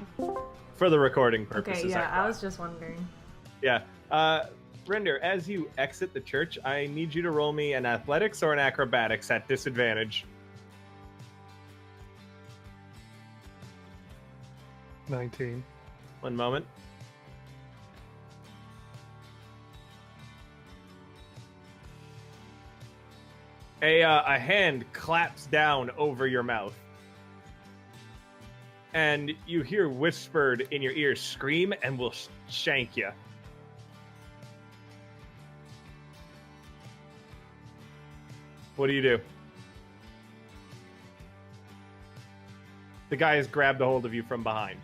For the recording purposes. Okay, yeah, I I was just wondering. Yeah. Rinder, as you exit the church, I need you to roll me an athletics or an acrobatics at disadvantage. 19. One moment. A hand claps down over your mouth. And you hear whispered in your ear, "Scream and we'll shank you." What do? The guy has grabbed a hold of you from behind.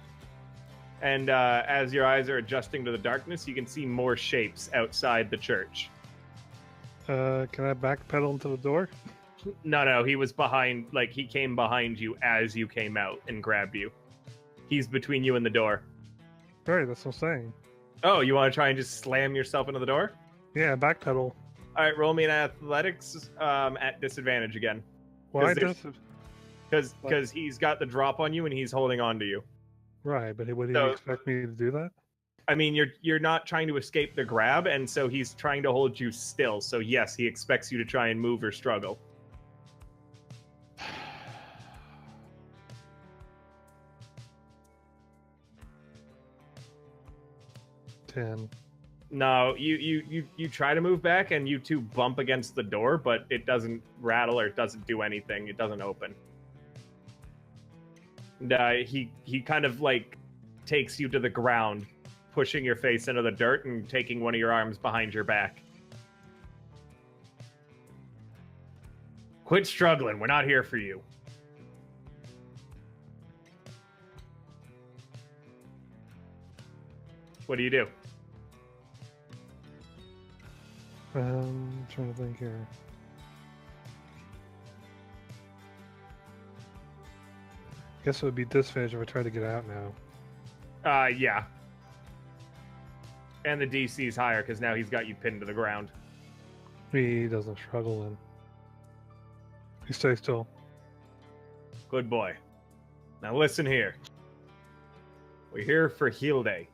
And as your eyes are adjusting to the darkness, you can see more shapes outside the church. Can I backpedal into the door? No, he was behind, like, he came behind you as you came out and grabbed you. He's between you and the door. Right, that's what I'm saying. Oh, you want to try and just slam yourself into the door? Yeah, backpedal. Alright, roll me an athletics at disadvantage again. Why there's- does Because he's got the drop on you and he's holding on to you. right? But would he So- expect me to do that? I mean, you're not trying to escape the grab, and so he's trying to hold you still. So yes, he expects you to try and move or struggle. Ten. No, you try to move back, and you two bump against the door, but it doesn't rattle or it doesn't do anything. It doesn't open. And he kind of like takes you to the ground, pushing your face into the dirt and taking one of your arms behind your back. Quit struggling. We're not here for you. What do you do? Trying to think here. Guess it would be disadvantage if I try to get out now. Yeah. And the DC's higher because now he's got you pinned to the ground. He doesn't struggle then. He stays still. Good boy. Now listen here. We're here for Hilde.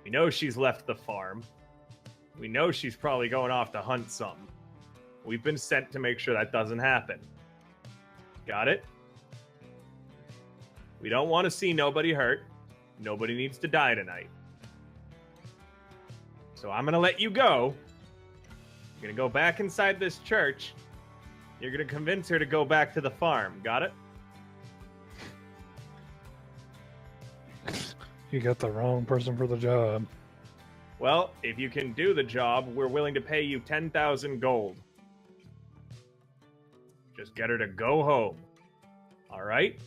We know she's left the farm. We know she's probably going off to hunt something. We've been sent to make sure that doesn't happen. Got it? We don't want to see nobody hurt. Nobody needs to die tonight. So I'm going to let you go. You're going to go back inside this church. You're going to convince her to go back to the farm. Got it? You got the wrong person for the job. Well, if you can do the job, we're willing to pay you 10,000 gold. Just get her to go home. All right?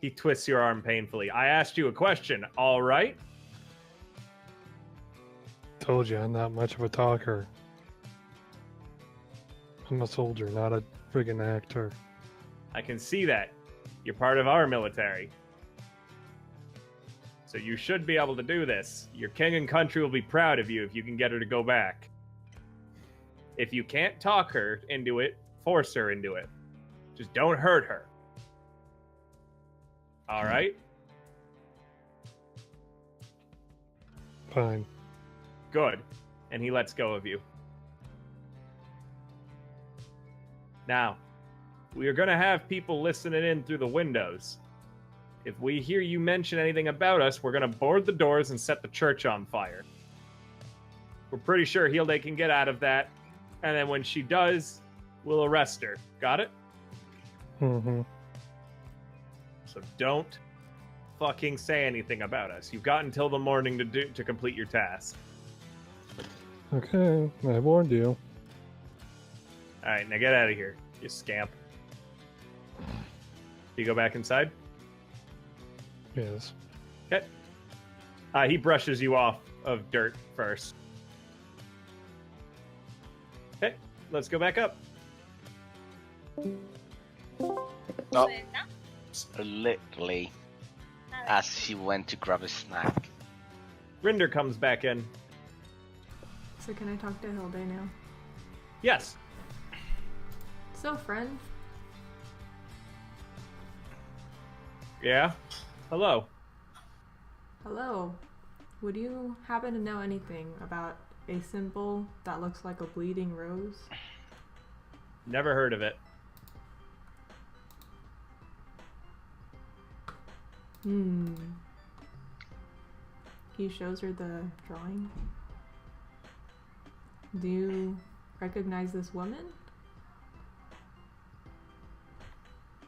He twists your arm painfully. I asked you a question, all right? Told you I'm not much of a talker. I'm a soldier, not a friggin' actor. I can see that. You're part of our military. So you should be able to do this. Your king and country will be proud of you if you can get her to go back. If you can't talk her into it, force her into it. Just don't hurt her. All right? Fine. Good. And he lets go of you. Now, we are going to have people listening in through the windows. If we hear you mention anything about us, we're going to board the doors and set the church on fire. We're pretty sure Hilde can get out of that. And then when she does, we'll arrest her. Got it? Mm-hmm. So don't fucking say anything about us. You've got until the morning to complete your task. Okay, I warned you. Alright, now get out of here, you scamp. You go back inside? Yes. Okay. He brushes you off of dirt first. Okay, let's go back up. Oh, literally, as she went to grab a snack. Rinder comes back in. So can I talk to Hilde now? Yes. So, friend. Yeah? Hello. Hello. Would you happen to know anything about a symbol that looks like a bleeding rose? Never heard of it. He shows her the drawing. Do you recognize this woman?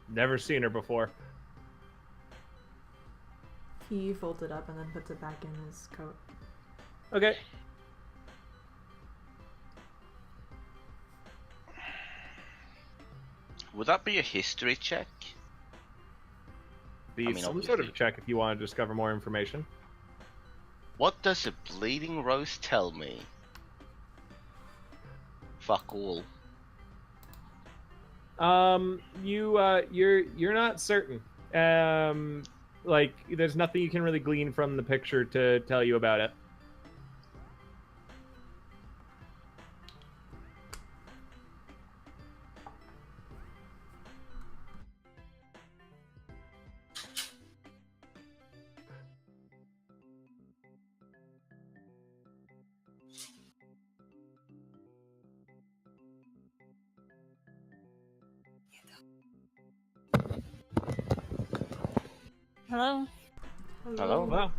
Never seen her before. He folds it up and then puts it back in his coat. Okay. Would that be a history check? Be I mean, some sort of obviously. check if you want to discover more information. What does a bleeding rose tell me? Fuck all. You're not certain. Like, there's nothing you can really glean from the picture to tell you about it. Hello? Hello? Well,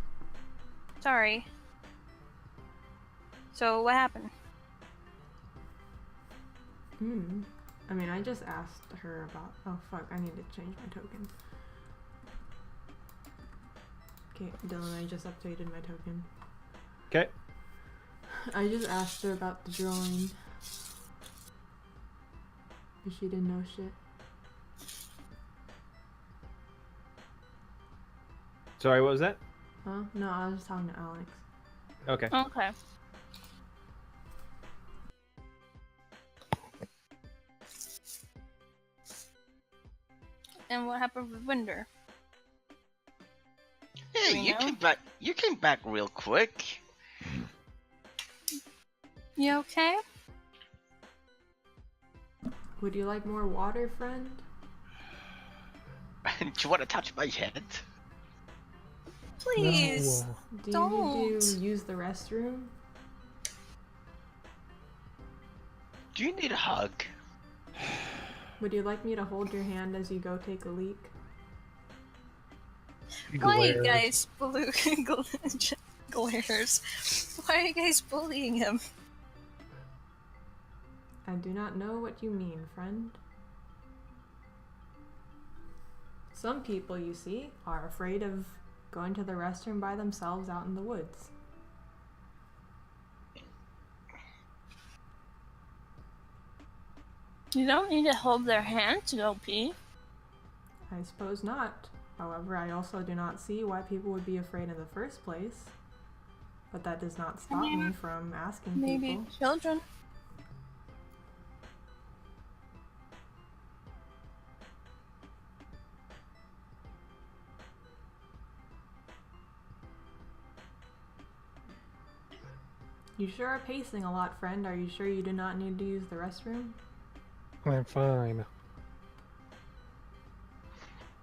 Sorry. So, what happened? I mean, I just asked her about... Oh, fuck, I need to change my token. Okay, Dylan, I just updated my token. okay. I just asked her about the drawing. But she didn't know shit. Sorry, what was that? Huh? No, I was just talking to Alex. Okay. Okay. And what happened with Rinder? Hey, We you know? came back. You came back real quick. You okay? Would you like more water, friend? Do you want to touch my head? Please. No. Do you need Don't. to use the restroom? Do you need a hug? Would you like me to hold your hand as you go take a leak? Why are you Glares. guys glares? Why are you guys bullying him? I do not know what you mean, friend. Some people, you see, are afraid of going to the restroom by themselves out in the woods. You don't need to hold their hand to go pee. I suppose not. However, I also do not see why people would be afraid in the first place. But that does not stop me from asking Maybe people. children. You sure are pacing a lot, friend. Are you sure you do not need to use the restroom? I'm fine.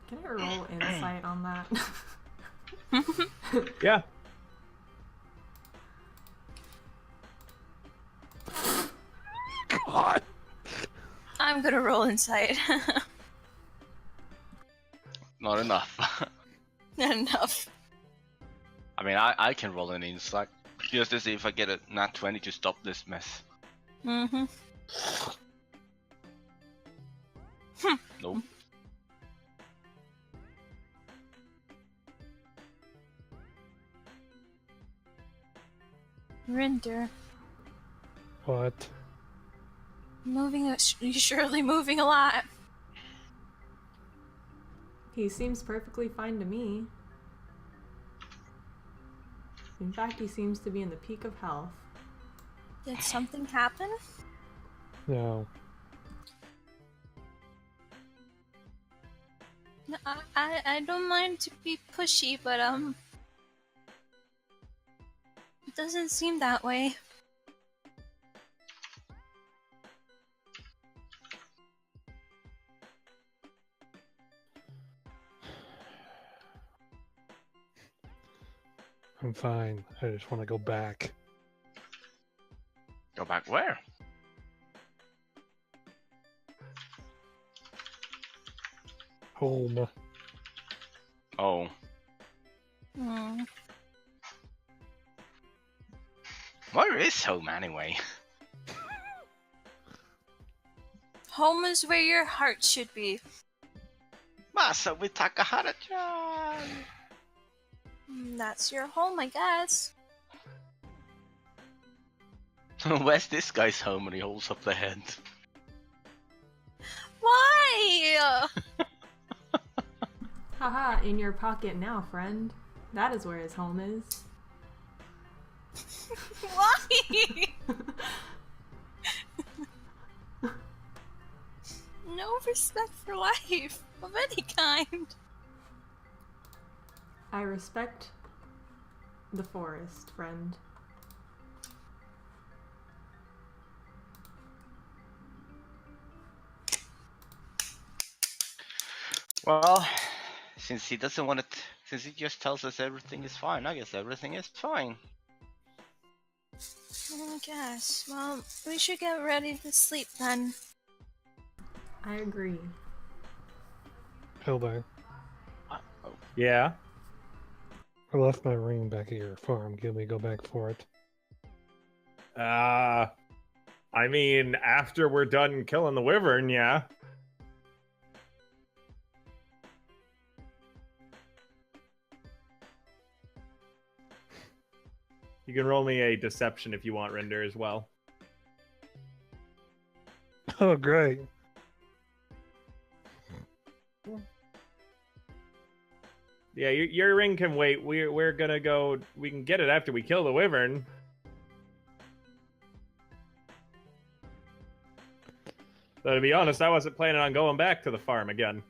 Can I roll insight on that? Yeah. God. I'm gonna roll insight. Not enough. Enough. I mean, I can roll an insight just to see if I get a nat 20 to stop this mess. Mm-hmm. Nope. Rinder, What? you're surely moving a lot. He seems perfectly fine to me. In fact, he seems to be in the peak of health. Did something happen? No. No, I don't mind to be pushy, but it doesn't seem that way. I'm fine. I just want to go back. Go back where? Home. Oh. Hmm. Where is home anyway? Home is where your heart should be. Masa with Takahara-chan! That's your home, I guess. Where's this guy's home when he holds up the head? Why? Haha, in your pocket now, friend. That is where his home is. Why? No respect for life of any kind. I respect the forest, friend. Well, since he doesn't want it, since he just tells us everything is fine, I guess everything is fine. I guess. Well, we should get ready to sleep then. I agree. Hilda, Yeah. I left my ring back at your farm. Can we go back for it? I mean, after we're done killing the wyvern, yeah. You can roll me a deception if you want, Rinder, as well. Oh, great. Yeah, your ring can wait. We're gonna go. We can get it after we kill the wyvern. So to be honest, I wasn't planning on going back to the farm again.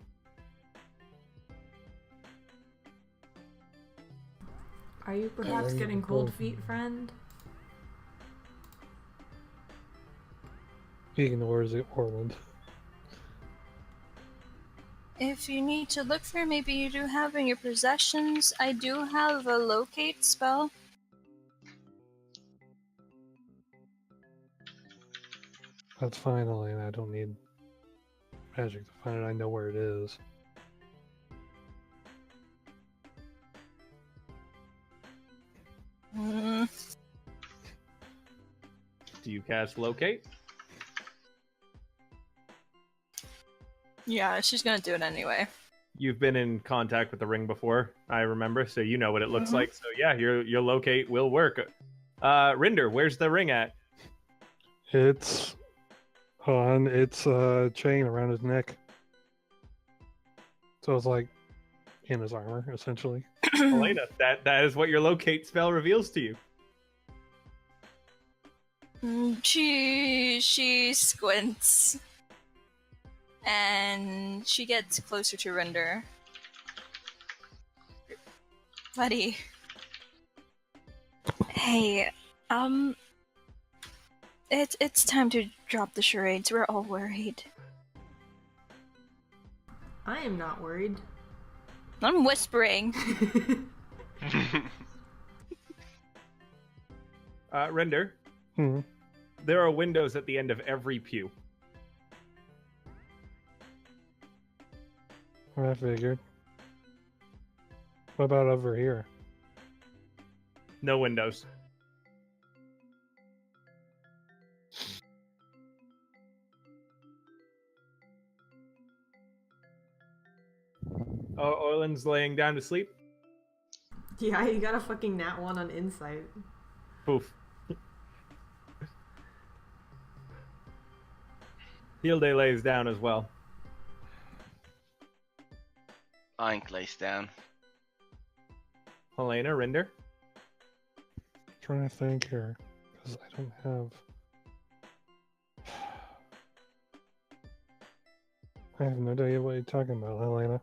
Are you perhaps getting cold feet, friend? He ignores it, Orlind. If you need to look for, maybe you do have in your possessions. I do have a locate spell. That's fine, Helena. I don't need magic to find it. I know where it is. Do you cast locate? Yeah, she's gonna do it anyway. You've been in contact with the ring before, I remember, so you know what it looks like. So yeah, your locate will work. Rinder, where's the ring at? It's on its chain around his neck. So it's like in his armor, essentially. Helena, that is what your locate spell reveals to you. She squints. And she gets closer to Rinder. Buddy. Hey, it's time to drop the charades. We're all worried. I am not worried. I'm whispering. Rinder, Hmm. there are windows at the end of every pew. I figured. What about over here? No windows. Oh, Orlin's laying down to sleep. Yeah, you got a fucking nat 1 on insight. Poof. Hilde lays down as well. Aink lays down. Helena, Rinder. Trying to think here, because I don't have. I have no idea what you're talking about, Helena.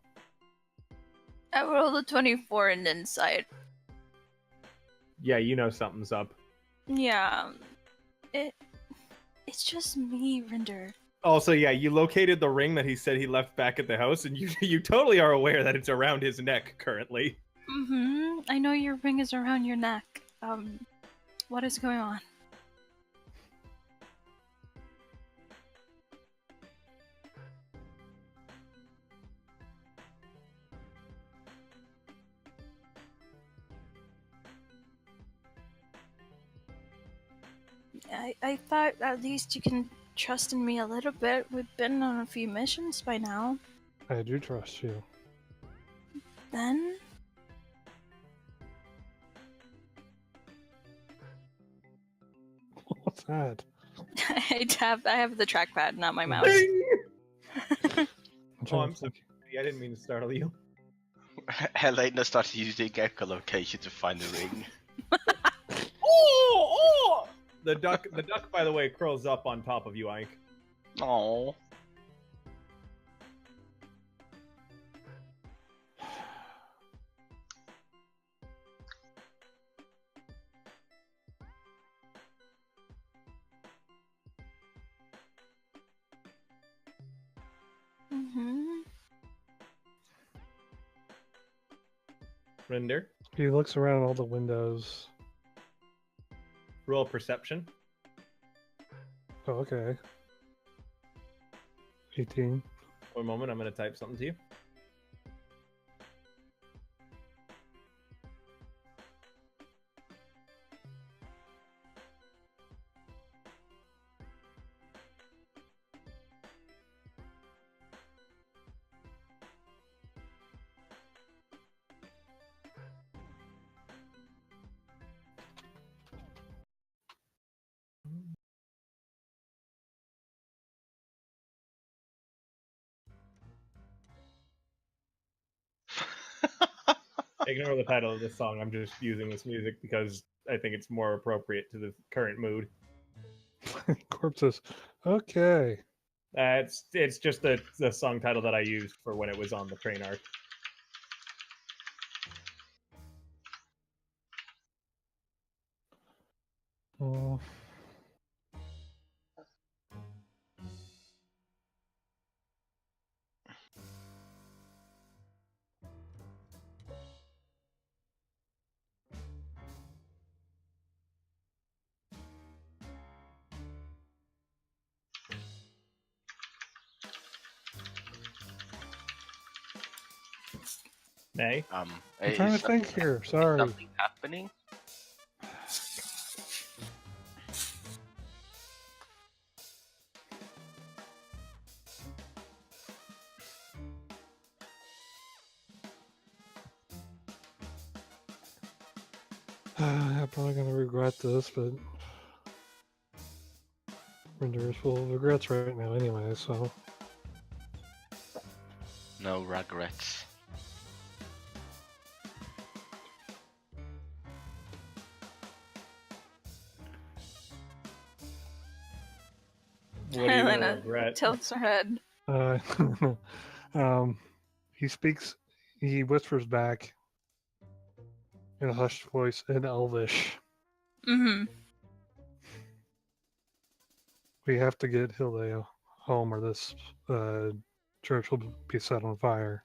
I rolled a 24 in insight. Yeah, you know something's up. Yeah. It's just me, Rinder. Also, yeah, you located the ring that he said he left back at the house, and you totally are aware that it's around his neck currently. Mm-hmm. I know your ring is around your neck. What is going on? I thought at least you can trust in me a little bit. We've been on a few missions by now. I do trust you. Then? What's that? I have the trackpad, not my mouse. I'm Oh, trying I'm to sorry. think. I didn't mean to startle you. Helena started using echolocation to find the ring. Oh! The duck, by the way, curls up on top of you, Aink. Oh. Mm-hmm. Rinder, He looks around all the windows. roll perception. Oh, okay. 18. For a moment, I'm going to type something to you. Ignore the title of this song. I'm just using this music because I think it's more appropriate to the current mood. Corpses. Okay. It's just the song title that I used for when it was on the train arc. Oh. May? I'm trying to think here. Sorry. Something happening? I'm probably gonna regret this, but Rinder is full of regrets right now anyway, so No regrets. What are you gonna Helena regret? tilts her head. Uh, he speaks. He whispers back in a hushed voice in Elvish. Mm-hmm. We have to get Hilda home, or this church will be set on fire.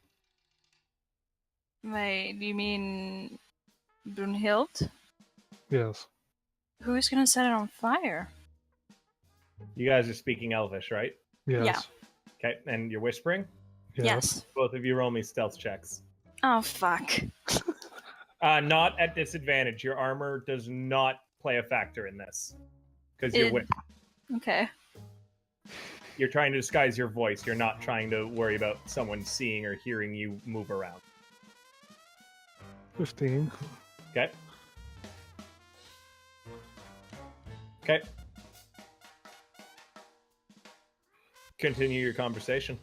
Wait, you mean Brunhilde? Yes. Who's gonna set it on fire? You guys are speaking Elvish, right? Yes. Yeah. Okay, and you're whispering? Yes. Both of you roll me stealth checks. Oh, fuck. Not at disadvantage. Your armor does not play a factor in this. Because you're whispering. Okay. You're trying to disguise your voice. You're not trying to worry about someone seeing or hearing you move around. 15. Okay. Okay. Continue your conversation.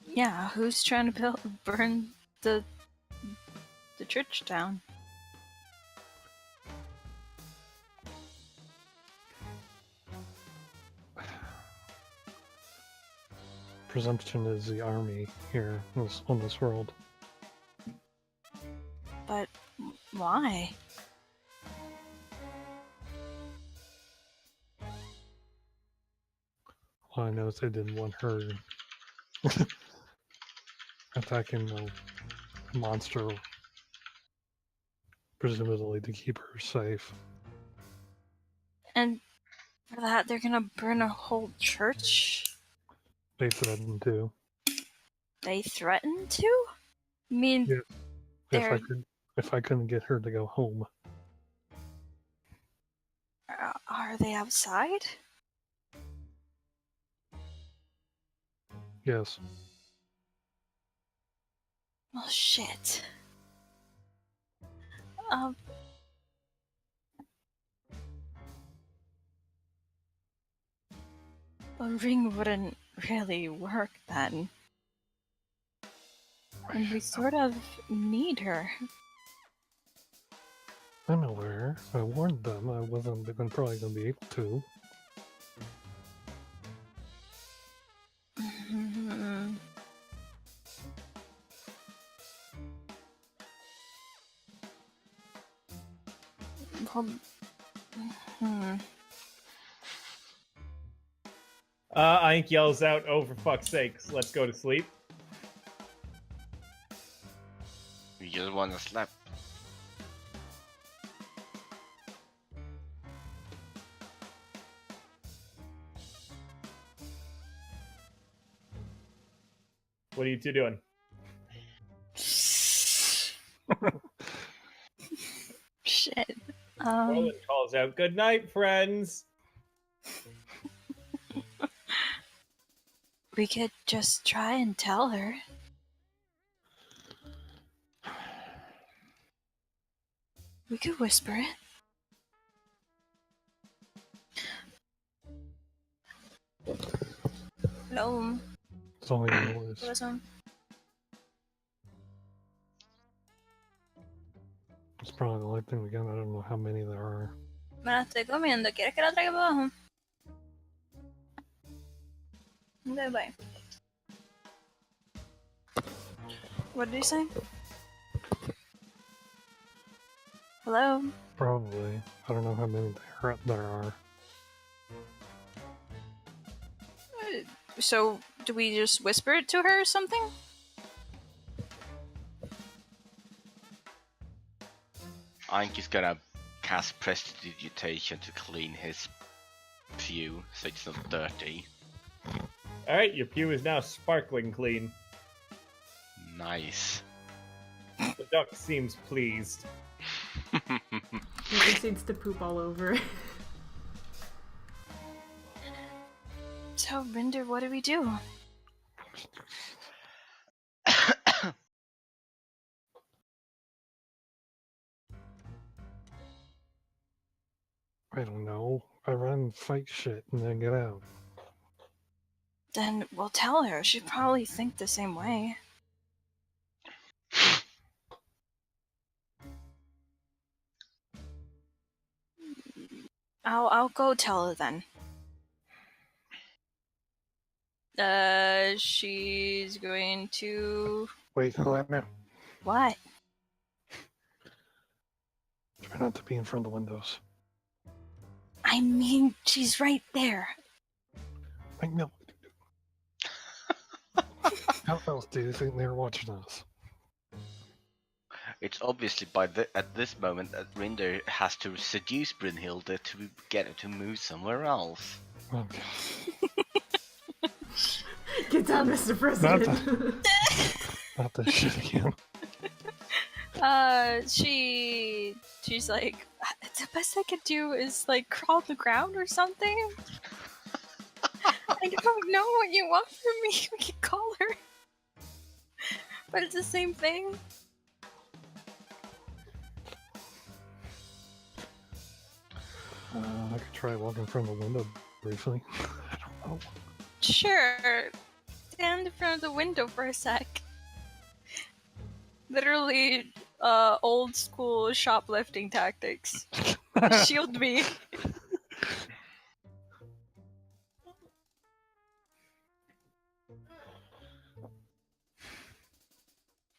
Yeah, who's trying to burn the church down? Presumption is the army here on this world. But why? All I know is they didn't want her attacking the monster, presumably to keep her safe. And for that, they're gonna burn a whole church? They threatened to. They threatened to? I mean, Yeah. they're... If I couldn't get her to go home. Are they outside? Yes. Oh, shit. A ring wouldn't really work then. And we sort of need her. I'm aware. I warned them I wasn't probably going to be able to. Aink yells out, "Oh, for fuck's sakes, let's go to sleep." We just want to sleep. What are you two doing? Shit. Orlind calls out, "Good night, friends." We could just try and tell her. We could whisper it. Hello. It's only a noise. Corazón. It's probably the only thing we got. I don't know how many there are. Me la estoy comiendo. ¿Quieres que la traiga para abajo? Okay, bye. What did you say? Hello? Probably. I don't know how many there are. So, do we just whisper it to her or something? Aink is gonna cast prestidigitation to clean his pew so it's not dirty. Alright, your pew is now sparkling clean. Nice. The duck seems pleased. He proceeds to poop all over. So, Rinder, what do we do? I don't know. I run, fight shit, and then get out. Then we'll tell her. She'd probably think the same way. I'll go tell her then. She's going to... Wait, Helena. What? Try not to be in front of the windows. I mean, she's right there. I know. How else do you think they're watching us? It's obviously at this moment that Rinder has to seduce Brunhilde to get her to move somewhere else. Okay. Get down, Mr. President. Not this shit again. She's like, the best I could do is like crawl the ground or something. I don't know what you want from me. We can call her, but it's the same thing. I could try walking from the window briefly. I don't know. Sure. Stand in front of the window for a sec. Literally, old school shoplifting tactics. Shield me.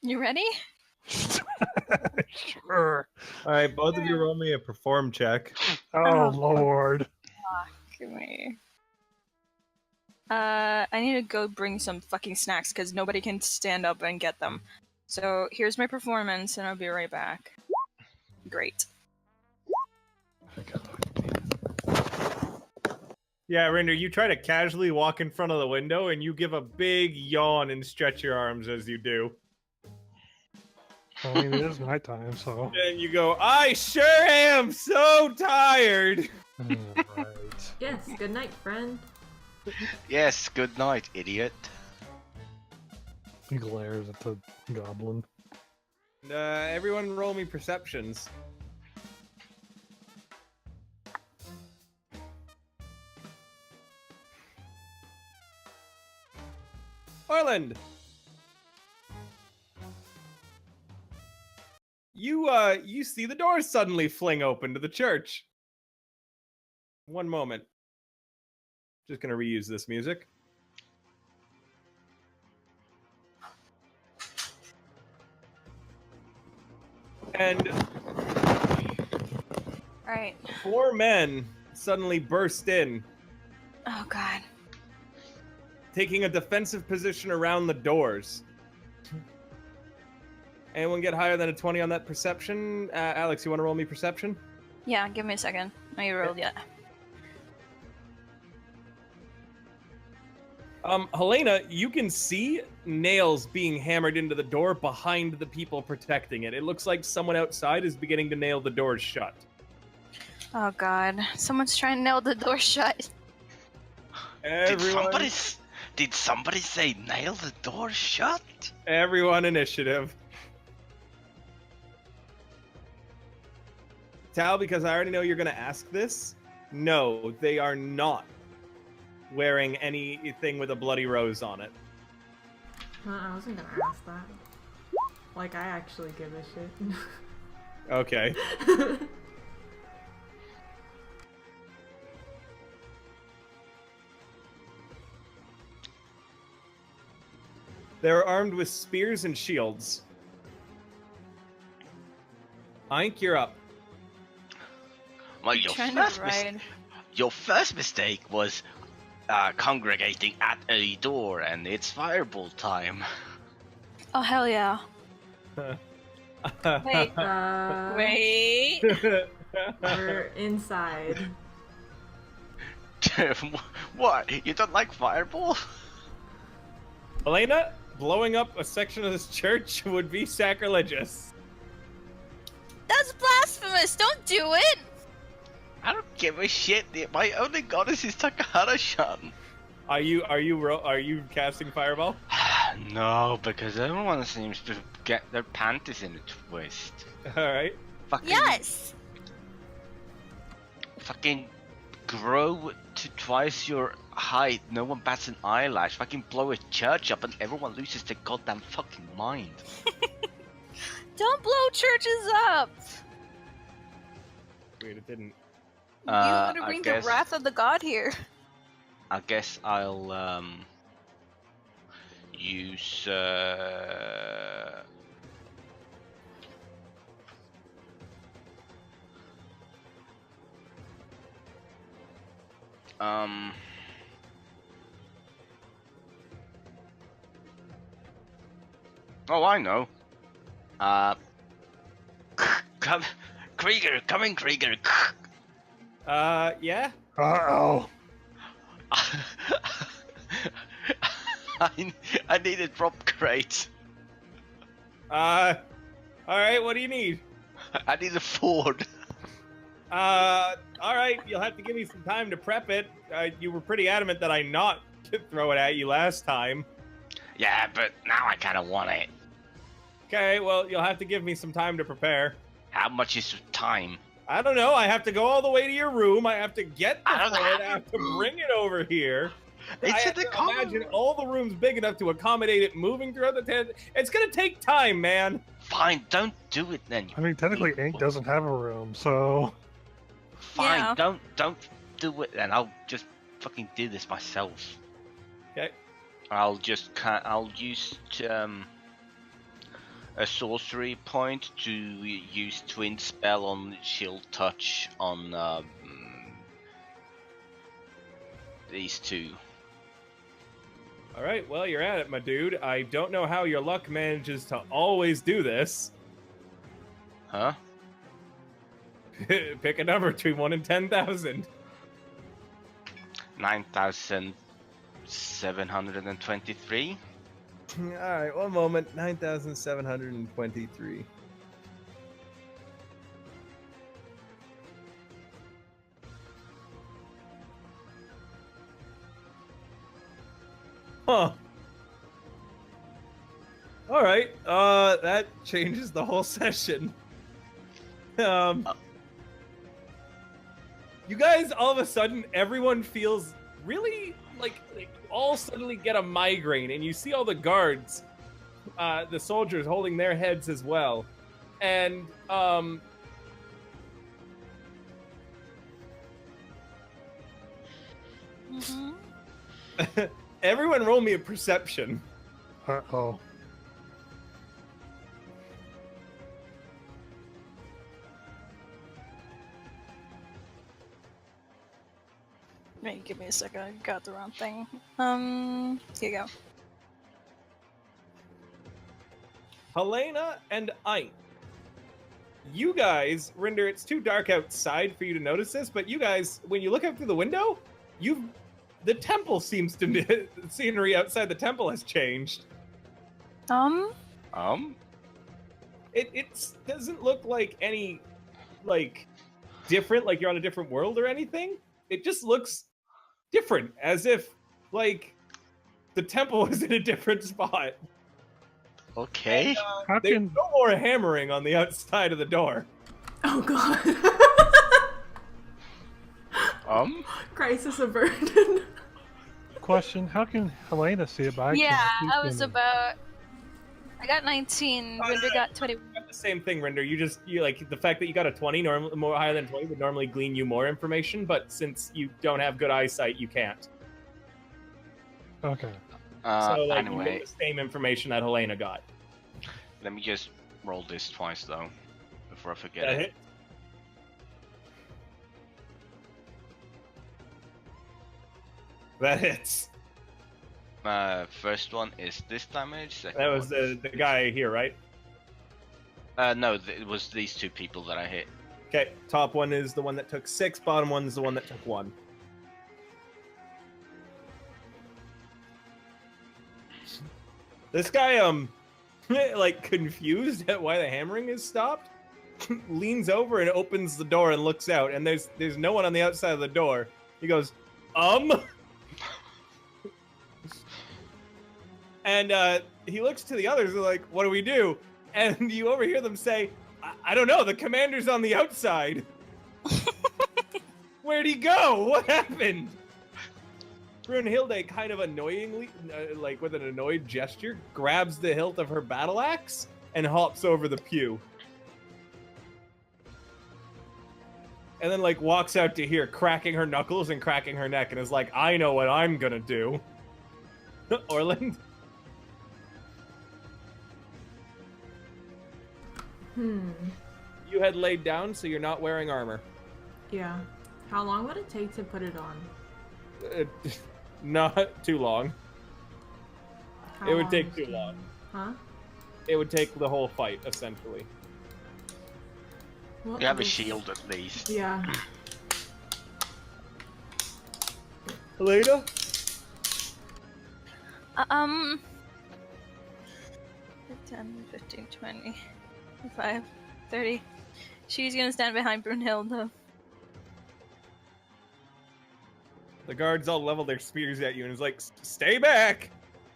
You ready? Sure. All right, both of you roll me a perform check. Oh, Lord. Give me. I need to go bring some fucking snacks because nobody can stand up and get them. So here's my performance, and I'll be right back. Great. Yeah, Rinder, you try to casually walk in front of the window, and you give a big yawn and stretch your arms as you do. I mean, it is nighttime, so. And you go, I sure am so tired! Right. Yes, good night, friend. Yes, good night, idiot. He glares at the goblin. Everyone roll me perceptions. Orlind! You see the door suddenly fling open to the church. One moment. Just gonna reuse this music. And Alright. 4 men suddenly burst in, Oh god. taking a defensive position around the doors. Anyone get higher than a 20 on that perception? Alex, you want to roll me perception? Yeah, give me a second. I ain't rolled yet. Helena, you can see nails being hammered into the door behind the people protecting it. It looks like someone outside is beginning to nail the doors shut. Oh god. Someone's trying to nail the door shut. Everyone, Did somebody say nail the door shut? everyone initiative. Tal, because I already know you're going to ask this, no, they are not wearing anything with a bloody rose on it. I wasn't gonna ask that. Like, I actually give a shit. Okay. They're armed with spears and shields. Aink, you're up. Well, your first mistake was congregating at a door, and it's fireball time. Oh hell yeah. Wait. Wait. We're inside. What? You don't like fireball? Helena, blowing up a section of this church would be sacrilegious. That's blasphemous! Don't do it! I don't give a shit. My only goddess is Takahara-shan. Are you casting fireball? No, because everyone seems to get their panties in a twist. All right. Fucking, Yes! Fucking grow to twice your height. No one bats an eyelash. Fucking blow a church up and everyone loses their goddamn fucking mind. Don't blow churches up! Wait, it didn't. You want to bring the wrath of the god here. I guess I'll use oh, I know. Come, Krieger, come in, Krieger. Yeah? Uh-oh. I need a drop crate. Alright, what do you need? I need a Ford. Alright, you'll have to give me some time to prep it. You were pretty adamant that I not throw it at you last time. Yeah, but now I kind of want it. Okay, well, you'll have to give me some time to prepare. How much is time? I don't know, I have to go all the way to your room, I have to get the I don't Ford, I have have to bring it over here. I It's in have the to car. imagine all the rooms big enough to accommodate it moving throughout the tent. It's gonna take time, man. Fine, don't do it then. I mean, technically, Aink doesn't have a room, so... Fine, Yeah. don't do it then. I'll just fucking do this myself. Okay. I'll use a sorcery point to use twin spell on shield touch on these two. Alright, well, you're at it, my dude. I don't know how your luck manages to always do this. Huh? Pick a number between 1 and 10,000. 9,723. Alright, one moment. 9,723. Huh. Alright, that changes the whole session. You guys, all of a sudden, everyone feels really like all suddenly get a migraine, and you see all the guards, the soldiers holding their heads as well. And, Mm-hmm. everyone roll me a perception. Uh-oh. Wait, give me a second. I got the wrong thing. Here you go. Helena and Aink. You guys, Rinder, it's too dark outside for you to notice this, but you guys, when you look out through the window, the temple seems to be, the scenery outside the temple has changed. It doesn't look like any, like, different, like you're on a different world or anything. It just looks different, as if, like, the temple was in a different spot. Okay. How There's can... no more hammering on the outside of the door. Oh god. Crisis averted. Question, how can Helena see it, but I Yeah, can't I was see it? about. I got 19. Rinder got 20. Got the same thing, Rinder. You like the fact that you got a 20, more higher than 20 would normally glean you more information, but since you don't have good eyesight, you can't. Okay. So like you Anyway, get the same information that Helena got. let me just roll this twice though, before I forget That it. hit? That hits. First one is this damage. Second That was one the guy here, right? no, it was these two people that I hit. Okay, top one is the one that took 6, bottom one is the one that took 1. This guy, like confused at why the hammering is stopped, leans over and opens the door and looks out, and there's no one on the outside of the door. He goes, and he looks to the others and like, what do we do? And you overhear them say, I don't know, the commander's on the outside. Where'd he go? What happened? Brunhilde, kind of annoyingly, like with an annoyed gesture, grabs the hilt of her battle axe and hops over the pew. And then, like, walks out to here, cracking her knuckles and cracking her neck, and is like, I know what I'm gonna do. Orlind? You had laid down, so you're not wearing armor. Yeah. How long would it take to put it on? Not too long. How It would long take is too long. Huh? It would take the whole fight, essentially. What You have a is- shield at least. Yeah. Helena? 10, 15, 20, 25, 30. She's gonna stand behind Brunhilde. The guards all level their spears at you and is like, stay back!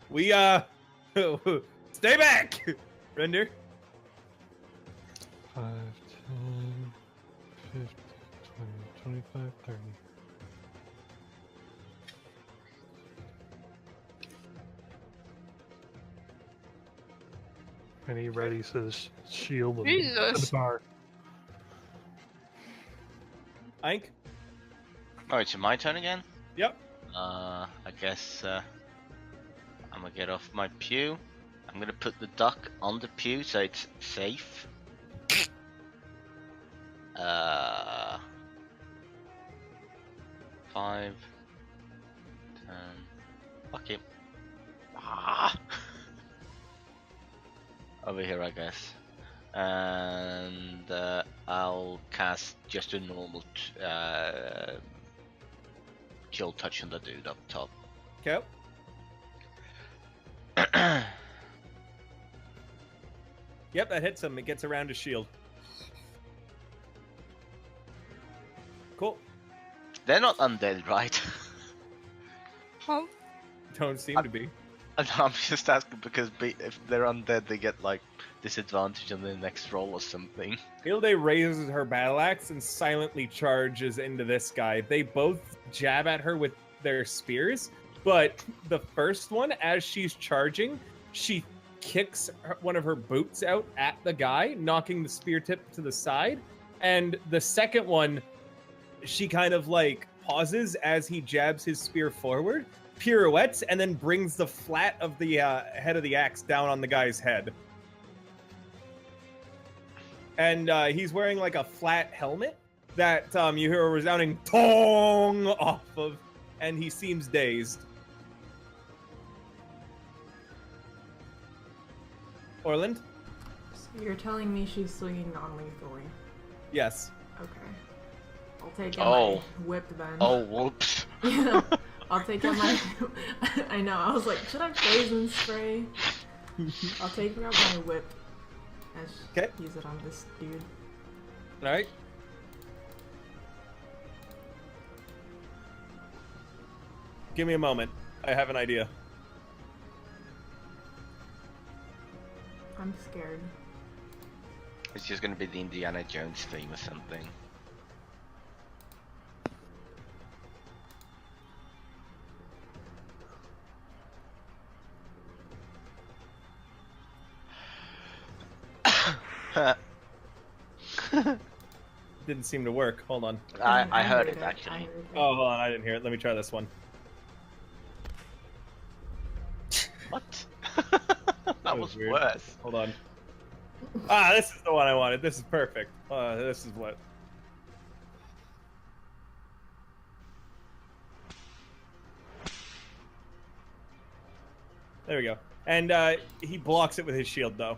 We, stay back! Rinder? 5, 10, 15, 20, 25, 30. And he readies his shield and Jesus. the bar. Aink? Oh, it's my turn again? Yep. I guess I'm gonna get off my pew. I'm gonna put the duck on the pew so it's safe. 5, 10. Fuck it. Ah! Over here, I guess. And I'll cast just a normal chill touch on the dude up top. Okay. Yep, that hits him. It gets around his shield. Cool. They're not undead, right? Oh, Don't seem to be. I'm just asking because if they're undead, they get like disadvantage on the next roll or something. Hilde raises her battle axe and silently charges into this guy. They both jab at her with their spears, but the first one, as she's charging, she kicks one of her boots out at the guy, knocking the spear tip to the side. And the second one, she kind of like pauses as he jabs his spear forward, pirouettes, and then brings the flat of the head of the axe down on the guy's head. And he's wearing like a flat helmet that you hear a resounding tong off of, and he seems dazed. Orlind? So you're telling me she's swinging non-lethally? Yes. Okay. I'll take out my whip then. Oh, whoops. Yeah. I'll take out my... I know, I was like, should I poison spray? I'll take out my whip. Okay. Use it on this dude. Alright. Give me a moment. I have an idea. I'm scared. It's just gonna be the Indiana Jones theme or something. Didn't seem to work. Hold on. I heard it I actually. heard it. Oh, hold on. I didn't hear it. Let me try this one. What? That That was was weird. worse. Hold on. Ah, this is the one I wanted. This is perfect. This is what... There we go. And he blocks it with his shield, though.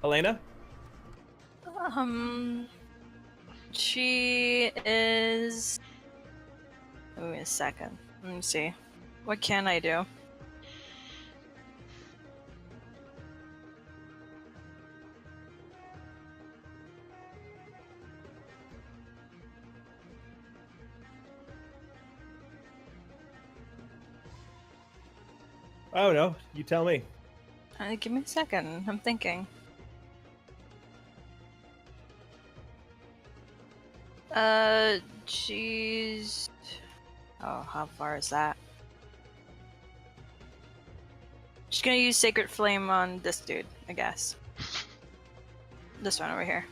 Helena? she is. Give me a second. Let me see. What can I do? Oh, no. You tell me. Give me a second. I'm thinking. She's. Oh, how far is that? She's gonna use Sacred Flame on this dude, I guess. This one over here.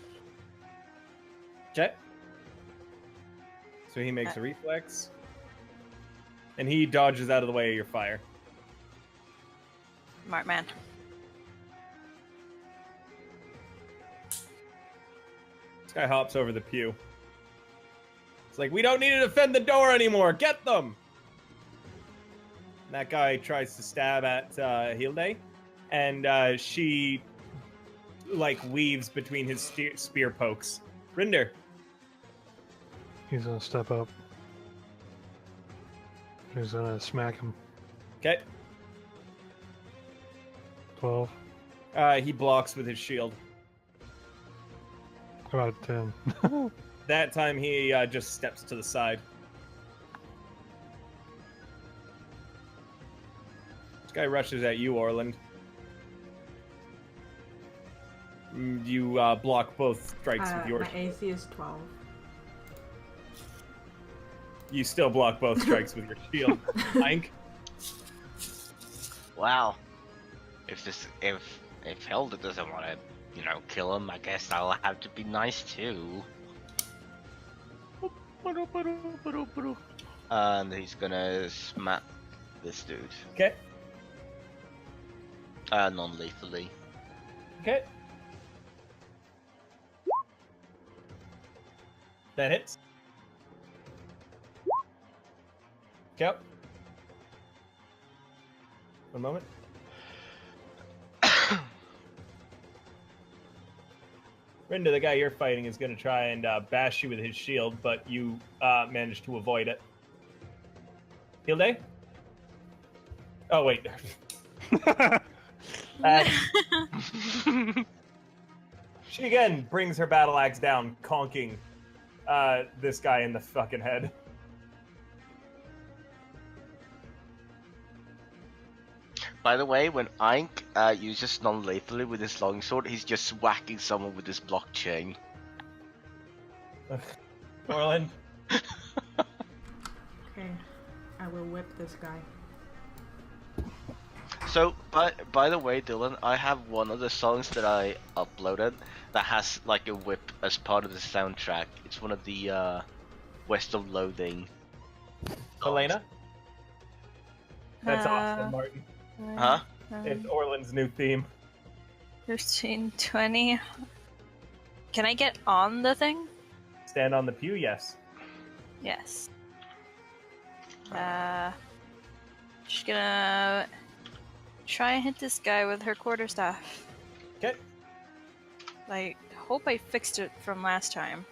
Okay. So he makes a reflex. And he dodges out of the way of your fire. Smart man. This guy hops over the pew. It's like, we don't need to defend the door anymore. Get them. And that guy tries to stab at Hilde, and she like weaves between his spear pokes. Rinder. He's gonna step up. He's gonna smack him. Okay. 12. He blocks with his shield. About 10. That time he just steps to the side. This guy rushes at you, Orlind. You block both strikes with your My AC is 12. You still block both strikes with your shield. Aink. Wow. If Hilda doesn't want to, kill him, I guess I'll have to be nice too. And he's gonna smack this dude. Okay. Non-lethally. Okay. That hits. Okay. One moment. Rinder, the guy you're fighting, is going to try and bash you with his shield, but you managed to avoid it. Hilde? Oh, wait. She again brings her battle axe down, conking this guy in the fucking head. By the way, when Aink uses non-lethally with his longsword, he's just whacking someone with his blockchain. Orlind? Okay, I will whip this guy. So, by the way, Dylan, I have one of the songs that I uploaded that has like a whip as part of the soundtrack. It's one of the West of Loathing. Helena? That's awesome, Martin. Huh? It's Orland's new theme. 15, 20. Can I get on the thing? Stand on the pew, yes. Yes. Just gonna try and hit this guy with her quarterstaff. Okay. I hope I fixed it from last time.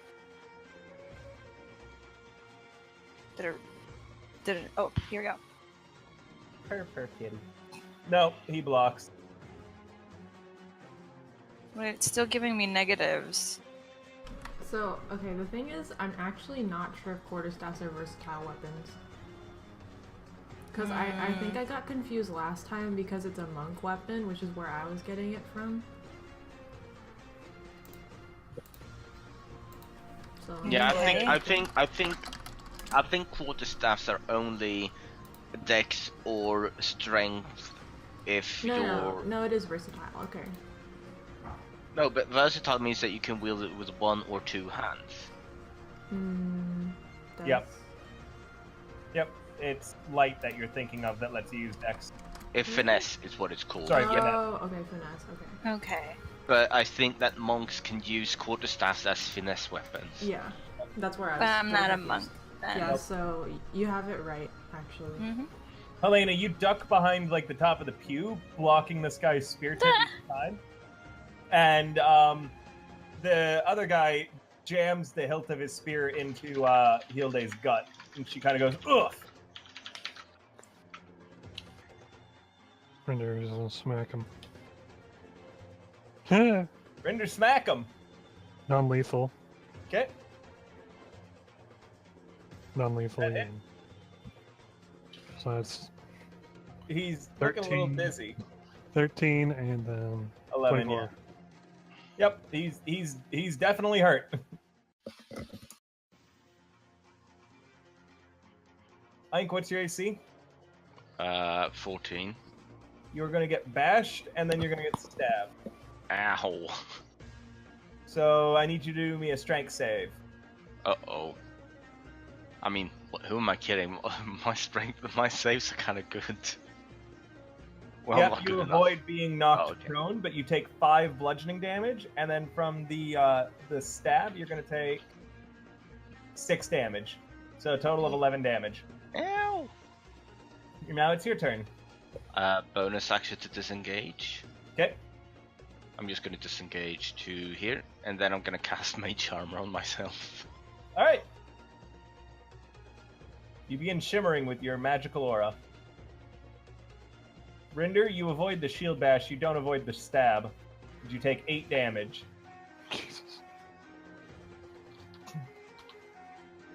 Didn't. Oh, here we go. Purr, kitty. No, he blocks. Wait, it's still giving me negatives. So, okay, the thing is, I'm actually not sure if quarterstaffs are versatile weapons. Because I think I got confused last time because it's a monk weapon, which is where I was getting it from. So, Yeah, Okay. I think quarterstaffs are only dex or strength if No, it is versatile. Okay. No, but versatile means that you can wield it with one or two hands. Yep. Yep, it's light that you're thinking of that lets you use dex. If finesse is what it's called. Sorry, Oh, finesse. okay, finesse. Okay. Okay. But I think that monks can use quarterstaffs as finesse weapons. Yeah, that's where I was. But I'm not a confused. monk then. Yeah, so you have it right, actually. Mm-hmm. Helena, you duck behind like the top of the pew, blocking this guy's spear tip each time. And the other guy jams the hilt of his spear into Hilde's gut, and she kind of goes, ugh! Rinder is gonna smack him. Rinder, smack him! Non-lethal. Okay. Non-lethal. That hit. So that's He's looking a little 13. dizzy. 13 and then 11, 24. yeah. Yep, he's definitely hurt. Aink, what's your AC? 14. You're gonna get bashed, and then you're gonna get stabbed. Ow. So I need you to do me a strength save. Uh-oh. I mean, who am I kidding? My strength, my saves are kind of good. Well, Yep, not you good avoid enough. being knocked Oh, okay. prone, but you take 5 bludgeoning damage, and then from the stab, you're going to take 6 damage. So a total of 11 damage. Ow! Now it's your turn. Bonus action to disengage. Okay. I'm just gonna disengage to here, and then I'm gonna cast Mage Armor on myself. All right. You begin shimmering with your magical aura. Rinder, you avoid the shield bash. You don't avoid the stab. You take 8 damage. Jesus.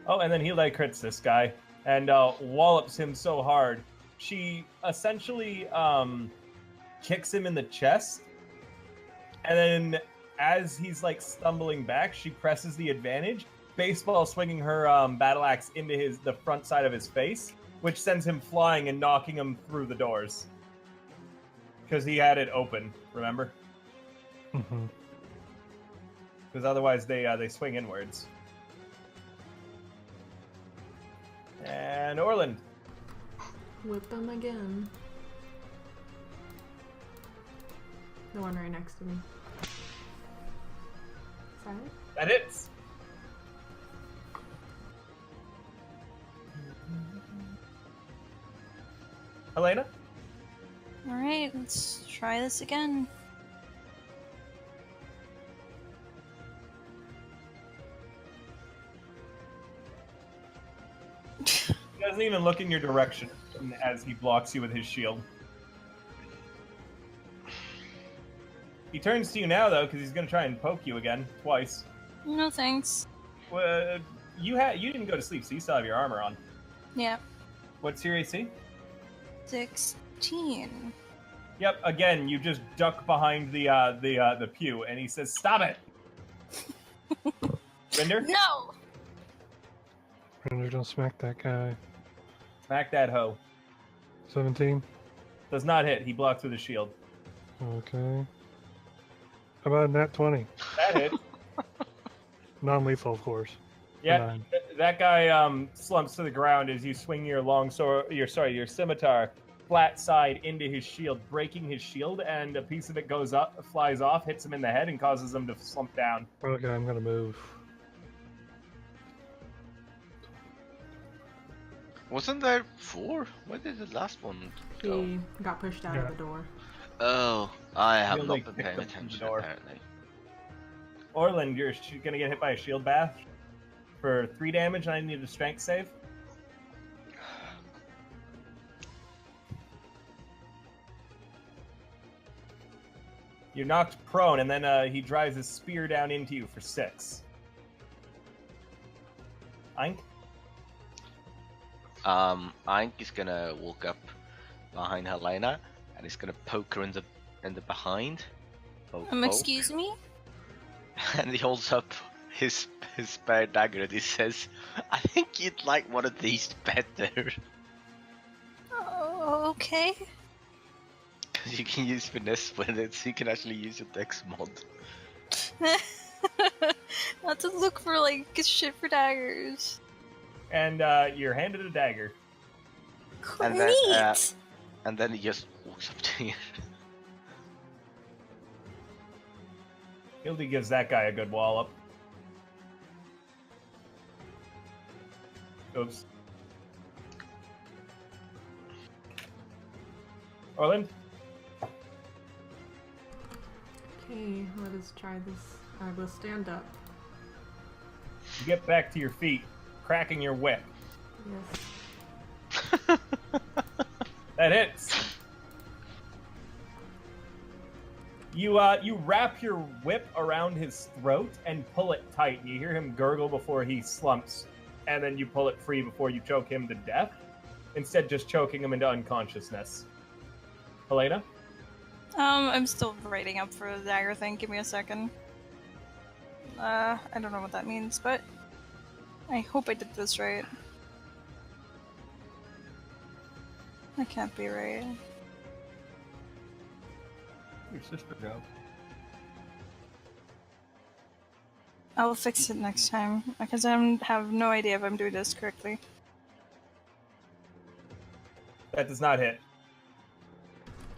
Oh, and then Hilde crits this guy and wallops him so hard. She essentially kicks him in the chest, and then as he's like stumbling back, she presses the advantage, baseball swinging her battle axe into the front side of his face, which sends him flying and knocking him through the doors. Because he had it open, remember? Mm-hmm. Because otherwise they swing inwards. And Orlind. Whip them again. The one right next to me. Is that it? That hits. Helena? Alright, let's try this again. He doesn't even look in your direction as he blocks you with his shield. He turns to you now, though, because he's going to try and poke you again, twice. No thanks. You didn't go to sleep, so you still have your armor on. Yeah. What's your AC? 16. Yep, again, you just duck behind the pew, and he says, "Stop it!" Rinder? No! Rinder, don't smack that guy. Smack that hoe. 17. Does not hit. He blocks with his shield. Okay. How about nat 20? That hit. Non-lethal, of course. Yeah, Nine. that guy slumps to the ground as you swing your your scimitar flat side into his shield, breaking his shield, and a piece of it flies off, hits him in the head, and causes him to slump down. Okay, I'm gonna move. Wasn't there 4? Where did the last one go? He got pushed out of the door. Oh, I have He'll, not like, been pick paying up from the attention door. apparently. Orlind, you're gonna get hit by a shield bash for 3 damage, and I need a strength save. You're knocked prone, and then he drives his spear down into you for 6. Aink? Aink is gonna walk up behind Helena, and he's gonna poke her in the behind. Poke, poke. Excuse me? And he holds up his spare dagger and he says, "I think you'd like one of these better." Oh, okay. Because you can use finesse with it, so you can actually use your dex mod. Not to look for, like, shit for daggers. And you're handed a dagger. And Neat! then, and then he just walks up to you. Hildy gives that guy a good wallop. Oops. Orlind? Okay, let us try this. I will stand up. You get back to your feet, cracking your whip. Yes. That hits. You wrap your whip around his throat and pull it tight. You hear him gurgle before he slumps, and then you pull it free before you choke him to death. Instead, just choking him into unconsciousness. Helena? I'm still writing up for the dagger thing. Give me a second. I don't know what that means, but I hope I did this right. That can't be right. Your sister go. I will fix it next time, because I have no idea if I'm doing this correctly. That does not hit.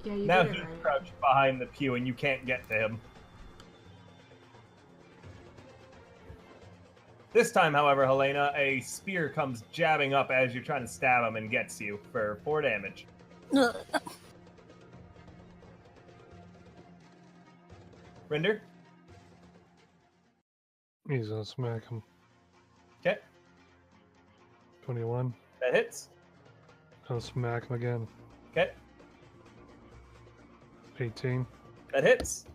Yeah, you Now did he's it right. crouched behind the pew and you can't get to him. This time, however, Helena, a spear comes jabbing up as you're trying to stab him and gets you for 4 damage. Rinder? He's gonna smack him. Okay, 21. that hits. Gonna smack him again. Okay, 18. that hits.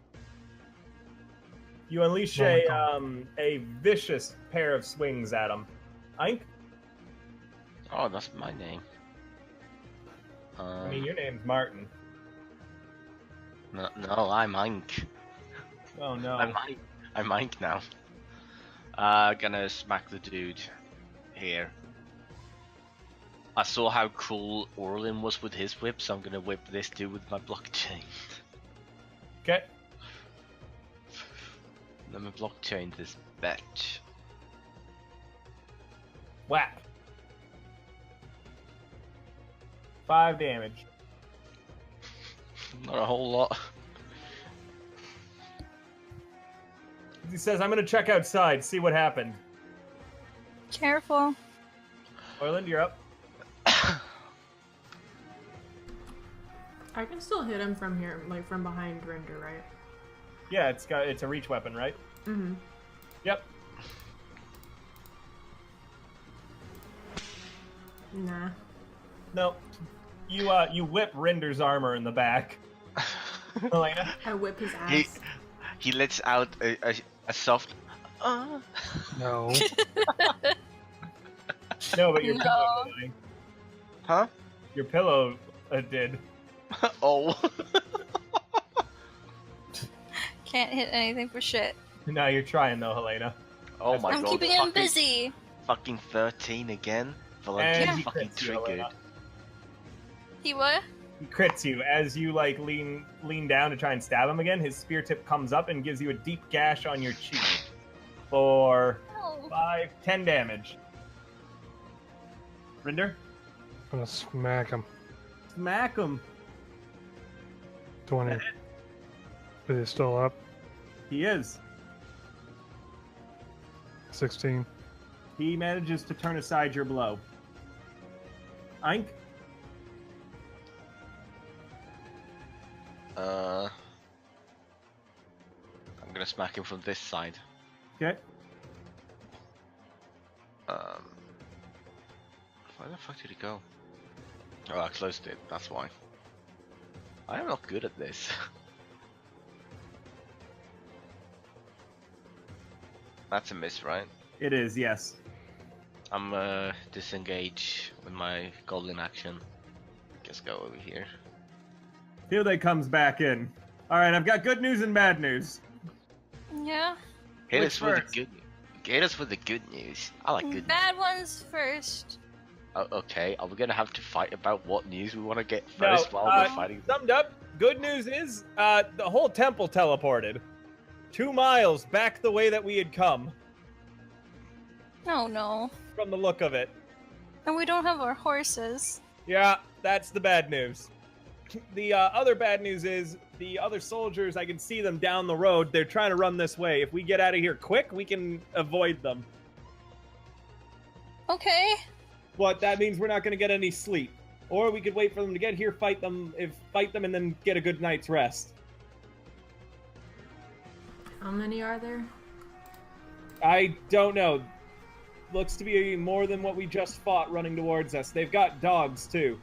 You unleash Oh my a vicious pair of swings at him. Aink? Oh, that's my name. I mean, your name's Martin. No, I'm Aink. Oh no. I'm Aink now. Gonna smack the dude here. I saw how cool Orlind was with his whip, so I'm gonna whip this dude with my blockchain. Okay, Let me blockchain this bitch. whack. 5 damage. Not a whole lot. He says, I'm gonna check outside, see what happened. Careful. Orlind, you're up. I can still hit him from here, like from behind Rinder, right? Yeah, it's a reach weapon, right? Mm-hmm. Yep. Nah. No. You whip Rinder's armor in the back. Helena? I whip his ass. He lets out a soft. No. No, but your No. pillow did. Huh? Your pillow did. Oh. Can't hit anything for shit. No, you're trying though, Helena. Oh my I'm god. keeping him busy. Fucking 13 again. For like And getting he fucking crits you, triggered. Helena. He what? He crits you as you like lean down to try and stab him again. His spear tip comes up and gives you a deep gash on your cheek for Oh. 10 damage. Rinder, Gonna smack him. smack him. 20. Is he still up? He is. 16. He manages to turn aside your blow. Aink, I'm gonna smack him from this side. okay. Where the fuck did he go? Oh, I closed it. That's why. I am not good at this. That's a miss, right? It is, yes. I'm disengage with my goblin action. Guess go over here. Hilde comes back in. Alright, I've got good news and bad news. Yeah. Hit Which us with first? the good. Hit us with the good news. I like good news. Bad ones first. Oh, okay, are we gonna have to fight about what news we want to get first while we're fighting? Summed up, good news is the whole temple teleported 2 miles back the way that we had come, Oh no. from the look of it. And we don't have our horses. Yeah, that's the bad news. The other bad news is the other soldiers, I can see them down the road. They're trying to run this way. If we get out of here quick, we can avoid them. Okay. But that means we're not going to get any sleep. Or we could wait for them to get here, fight them, and then get a good night's rest. How many are there? I don't know. Looks to be more than what we just fought running towards us. They've got dogs, too.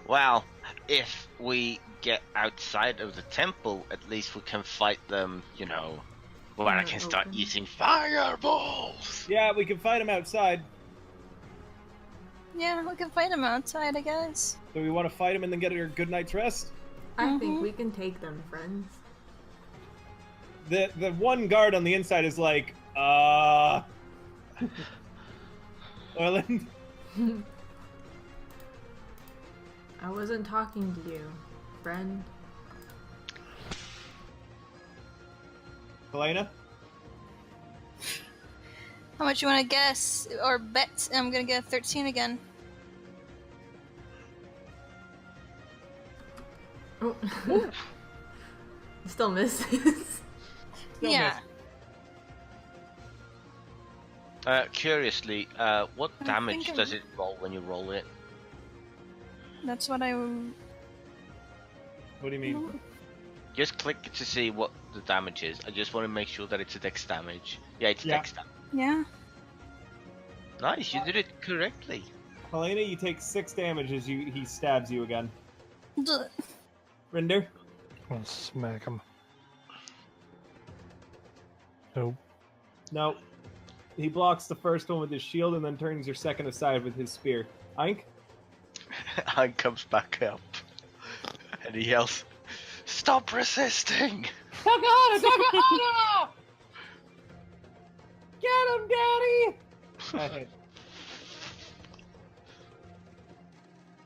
Well, if we get outside of the temple, at least we can fight them, you know, where I can start Open. using fireballs. Yeah, we can fight them outside. Yeah, we can fight him outside, I guess. Do we want to fight them and then get a good night's rest? I think we can take them, friends. The one guard on the inside is like, Orlind? I wasn't talking to you, friend. Helena? How much you want to guess or bet? I'm gonna get 13 again. Oh. Still misses. Still Yeah. Curiously, what I damage think does it roll when you roll it? That's what I. What do you mean? Just click to see what the damage is. I just want to make sure that it's a dex damage. Yeah, it's Yeah. dex damage. Yeah. Nice, you did it correctly. Helena, you take 6 damage as he stabs you again. Duh. Rinder? I'll smack him. Nope. No. He blocks the first one with his shield and then turns your second aside with his spear. Aink? Hank comes back up and he yells, "Stop resisting!" Get him, Daddy!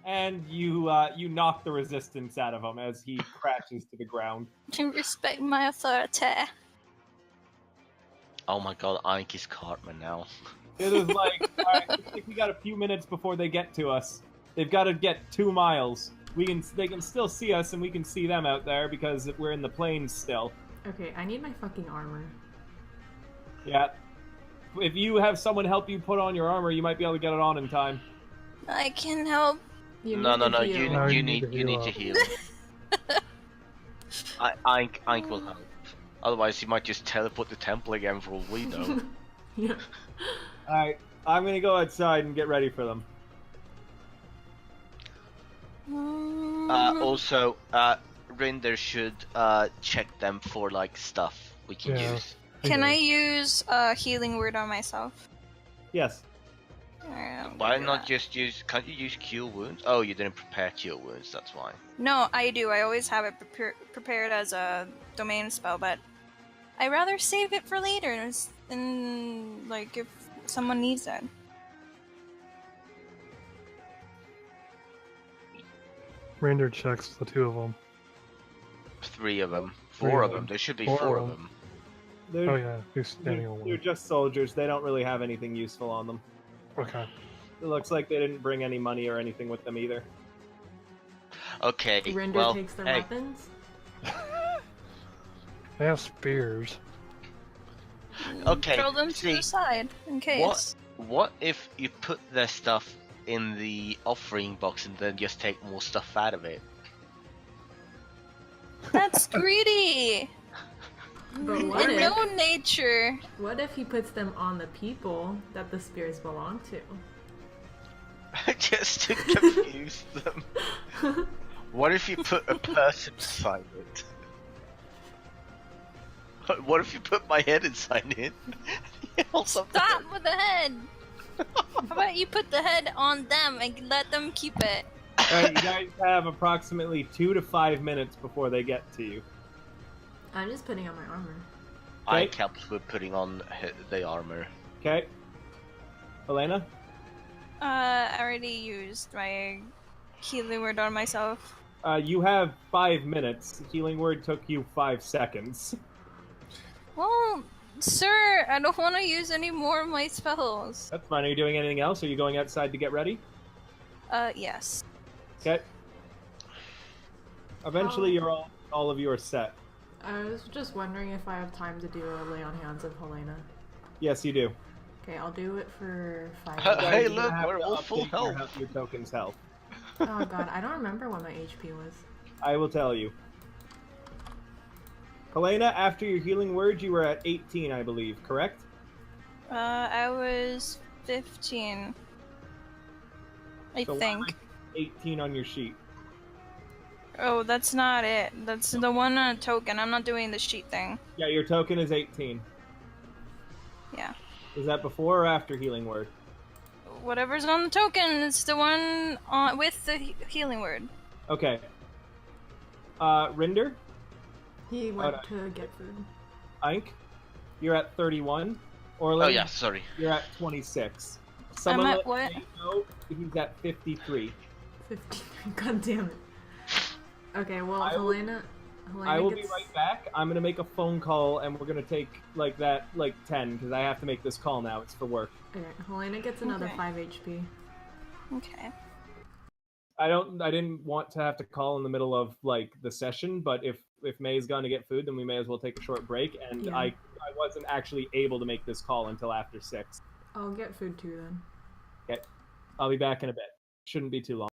And you knock the resistance out of him as he crashes to the ground. You respect my authority. Oh my god, Ike is Cartman now. It is like, alright, I think we got a few minutes before they get to us. They've got to get 2 miles. They can still see us and we can see them out there because we're in the plains still. Okay, I need my fucking armor. Yeah. If you have someone help you put on your armor, you might be able to get it on in time. I can help. You No, need to you heal. need to heal. Ike will help. Otherwise, he might just teleport the temple again for all we know. Yeah. Alright, I'm gonna go outside and get ready for them. Also, Rinder should check them for like stuff we can Yeah. use. Can I use a healing word on myself? Yes. Alright, I'm Why gonna do not that. just use? Can't you use cure wounds? Oh, you didn't prepare cure wounds. That's why. No, I do. I always have it prepared as a domain spell, but I rather save it for later, and like if someone needs it. Rinder checks the 2 of them. 3 of them, 3 4 of of them. them. There should be 4 4 of of them. them. They're, Oh yeah, he's standing on they're one. just soldiers. They don't really have anything useful on them. Okay. It looks like they didn't bring any money or anything with them either. Okay. Rinder well, takes their hey, weapons. They have spears. Okay. Throw them to see, the side in case. what if you put their stuff in the offering box and then just take more stuff out of it? That's greedy. But what In if, no nature. what if he puts them on the people that the spears belong to? Just to confuse them. What if you put a person inside it? What if you put my head inside it? Stop with the head. How about you put the head on them and let them keep it? Alright, you guys have approximately 2 to 5 minutes before they get to you. I'm just putting on my armor. I Okay. helped with putting on the armor. Okay? Helena? I already used my healing word on myself. You have 5 minutes. Healing word took you 5 seconds. Well, sir, I don't want to use any more of my spells. That's fine. Are you doing anything else? Are you going outside to get ready? Yes. Okay. Eventually, you're all of you are set. I was just wondering if I have time to do a lay on hands of Helena. Yes, you do. Okay, I'll do it for 5 Hey, minutes. Guys, you're look, gonna have we're to all full update your health. Your token's health. Oh god, I don't remember what my HP was. I will tell you. Helena, after your healing word, you were at 18, I believe, correct? I was 15. I So why think. am I 18 on your sheet. Oh, that's not it. That's the one on a token. I'm not doing the sheet thing. Yeah, your token is 18. Yeah. Is that before or after healing word? Whatever's on the token, it's the one on with the healing word. Okay. Rinder, He went to get food. Aink, you're at 31. Orlind, Oh yeah, sorry. you're at 26. I'm at let what? me know he's at 53. 53. God damn it. Okay, well, I will- Helena I will gets... be right back. I'm gonna make a phone call and we're gonna take like 10 because I have to make this call now. It's for work. Okay, Helena gets another Okay. 5 HP. Okay. I didn't want to have to call in the middle of like the session, but if May's gone to get food, then we may as well take a short break. And Yeah. I wasn't actually able to make this call until after 6. I'll get food too then. Okay, I'll be back in a bit. Shouldn't be too long.